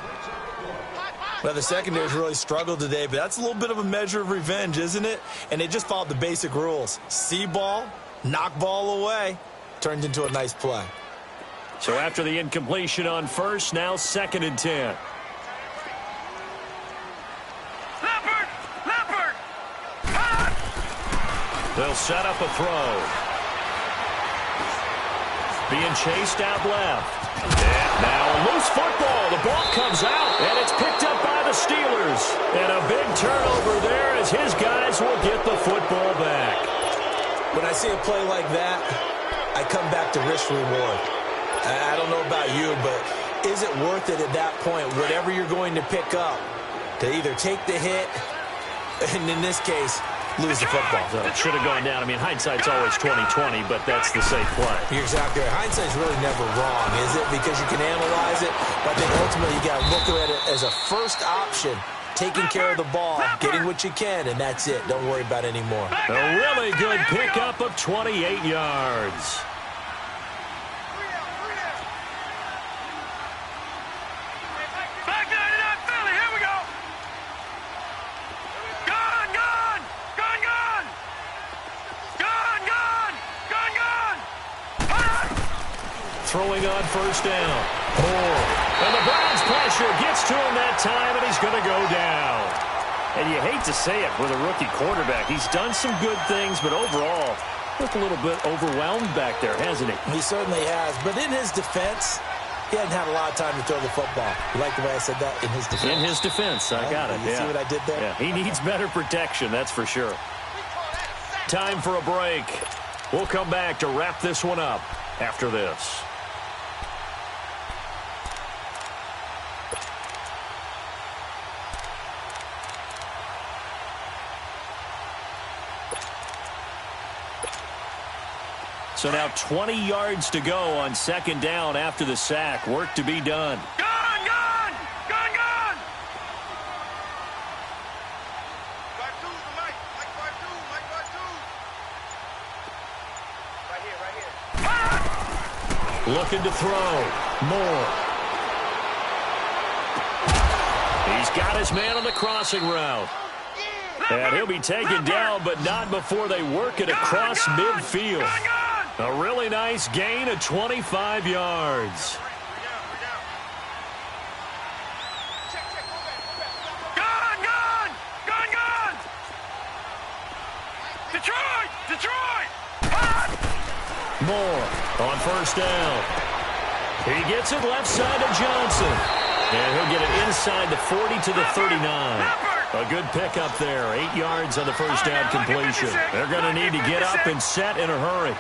Well, the secondary's really struggled today, but that's a little bit of a measure of revenge, isn't it? And they just followed the basic rules. See ball, knock ball away. Turned into a nice play. So after the incompletion on 1st, now 2nd and 10. Leopard! They'll set up a throw. Being chased out left. And now a loose football. The ball comes out, and it's picked up by the Steelers. And a big turnover there as his guys will get the football back. When I see a play like that, I come back to risk reward. I don't know about you, but is it worth it at that point, whatever you're going to pick up, to either take the hit, and in this case, lose the football? So it should have gone down. I mean, hindsight's always 20/20, but that's the safe play. You're exactly right. Hindsight's really never wrong, is it? Because you can analyze it, but I think ultimately you got to look at it as a first option, taking care of the ball, getting what you can, and that's it. Don't worry about it anymore. A really good pickup of 28 yards. Throwing on 1st down. And the Browns pressure gets to him that time, and he's going to go down. And you hate to say it with a rookie quarterback. He's done some good things, but overall, looked a little bit overwhelmed back there, hasn't he? He certainly has. But in his defense, he hadn't had a lot of time to throw the football. You like the way I said that? In his defense. In his defense. I got it. You see what I did there? Yeah, he needs better protection, that's for sure. Time for a break. We'll come back to wrap this one up after this. So now 20 yards to go on 2nd down after the sack. Work to be done. Gone! Looking to throw. Moore. He's got his man on the crossing route. And he'll be taken down, but not before they work it across midfield. A really nice gain of 25 yards. Detroit! Moore on first down. He gets it left side to Johnson. And he'll get it inside the 40 to the 39. A good pickup there. 8 yards on the first down completion. They're going to need to get up and set in a hurry.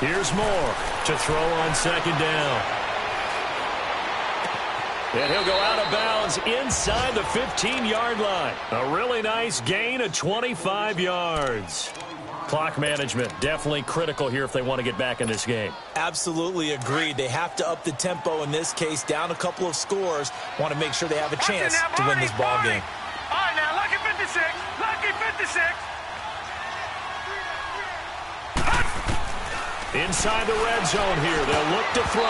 Here's Moore to throw on second down. And he'll go out of bounds inside the 15-yard line. A really nice gain of 25 yards. Clock management definitely critical here if they want to get back in this game. Absolutely agreed. They have to up the tempo in this case, down a couple of scores. Want to make sure they have a chance to win this ball game. All right, now, lucky 56. Lucky 56. Inside the red zone here. They'll look to throw.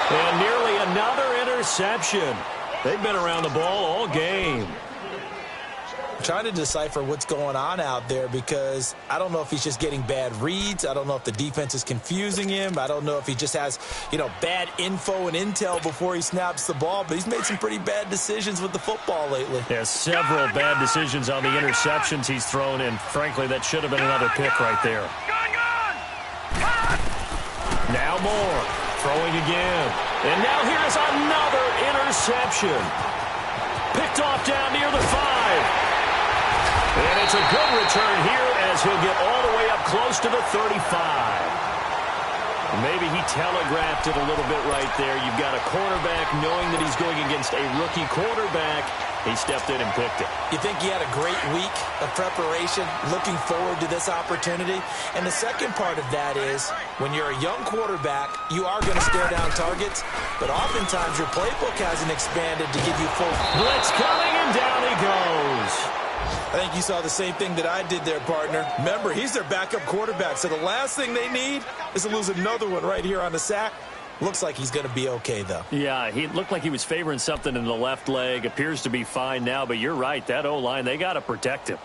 And nearly another interception. They've been around the ball all game. I'm trying to decipher what's going on out there because I don't know if he's just getting bad reads. I don't know if the defense is confusing him. I don't know if he just has, bad info and intel before he snaps the ball. But he's made some pretty bad decisions with the football lately. There's several bad decisions on the interceptions he's thrown in. Frankly, that should have been another pick right there. Now Moore throwing again. And now here's another interception. Picked off down near the 5. And it's a good return here as he'll get all the way up close to the 35. Maybe he telegraphed it a little bit right there. You've got a cornerback knowing that he's going against a rookie quarterback. He stepped in and picked it. You think he had a great week of preparation, looking forward to this opportunity? And the second part of that is, when you're a young quarterback, you are going to stare down targets, but oftentimes your playbook hasn't expanded to give you full... Blitz coming, and down he goes. I think you saw the same thing that I did there, partner. Remember, he's their backup quarterback, so the last thing they need is to lose another one right here on the sack. Looks like he's going to be okay, though. Yeah, he looked like he was favoring something in the left leg. Appears to be fine now, but you're right. That O-line, they got to protect him.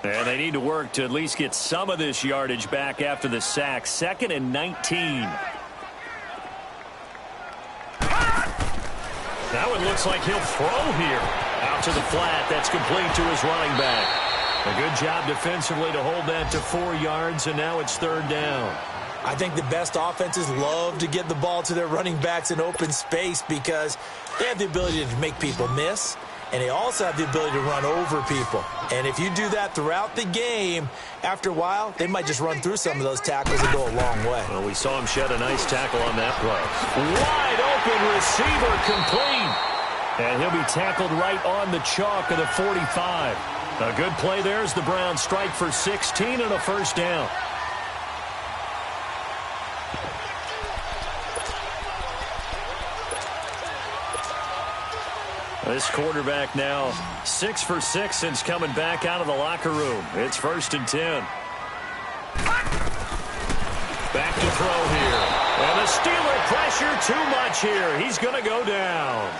And they need to work to at least get some of this yardage back after the sack. 2nd and 19. Now it looks like he'll throw here. Out to the flat. That's complete to his running back. A good job defensively to hold that to 4 yards, and now it's 3rd down. I think the best offenses love to get the ball to their running backs in open space because they have the ability to make people miss, and they also have the ability to run over people. And if you do that throughout the game, after a while, they might just run through some of those tackles and go a long way. Well, we saw him shed a nice tackle on that play. Wide open receiver complete. And he'll be tackled right on the chalk of the 45. A good play there as the Browns strike for 16 and a first down. This quarterback now 6 for 6 since coming back out of the locker room. It's 1st and 10. Back to throw here. And the Steeler pressure too much here. He's going to go down.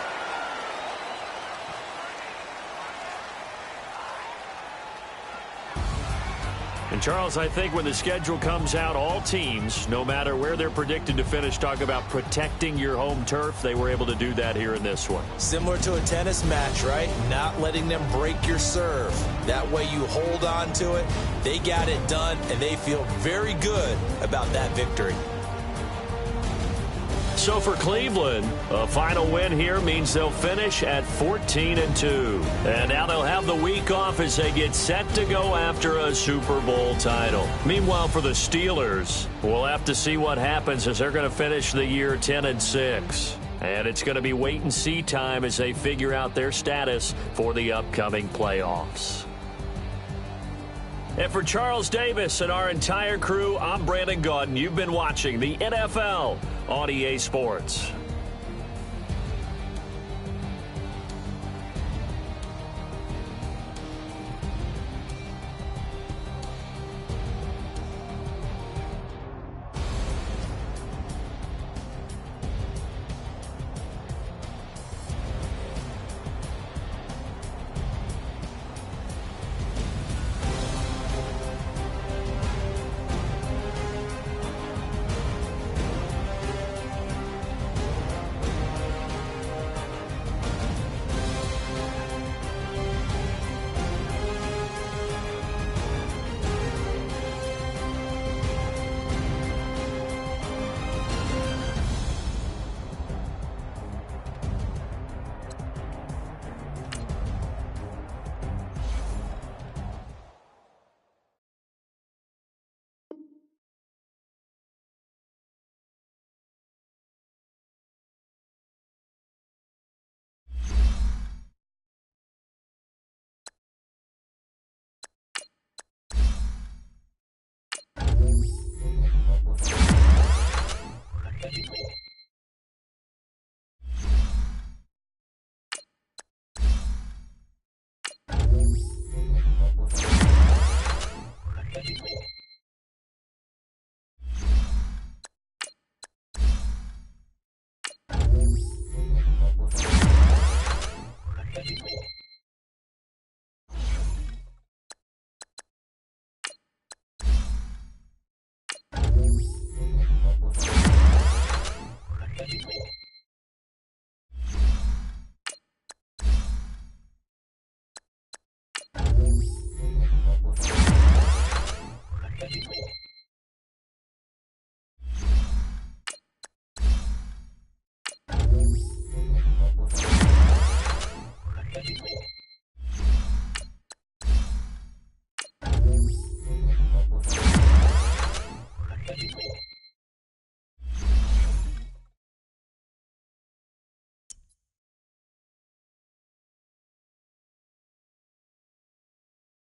And, Charles, I think when the schedule comes out, all teams, no matter where they're predicted to finish, talk about protecting your home turf. They were able to do that here in this one. Similar to a tennis match, right? Not letting them break your serve. That way you hold on to it. They got it done, and they feel very good about that victory. So for Cleveland, a final win here means they'll finish at 14-2. And now they'll have the week off as they get set to go after a Super Bowl title. Meanwhile, for the Steelers, we'll have to see what happens as they're going to finish the year 10-6. And it's going to be wait-and-see time as they figure out their status for the upcoming playoffs. And for Charles Davis and our entire crew, I'm Brandon Gaudin. You've been watching the NFL on EA Sports.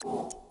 You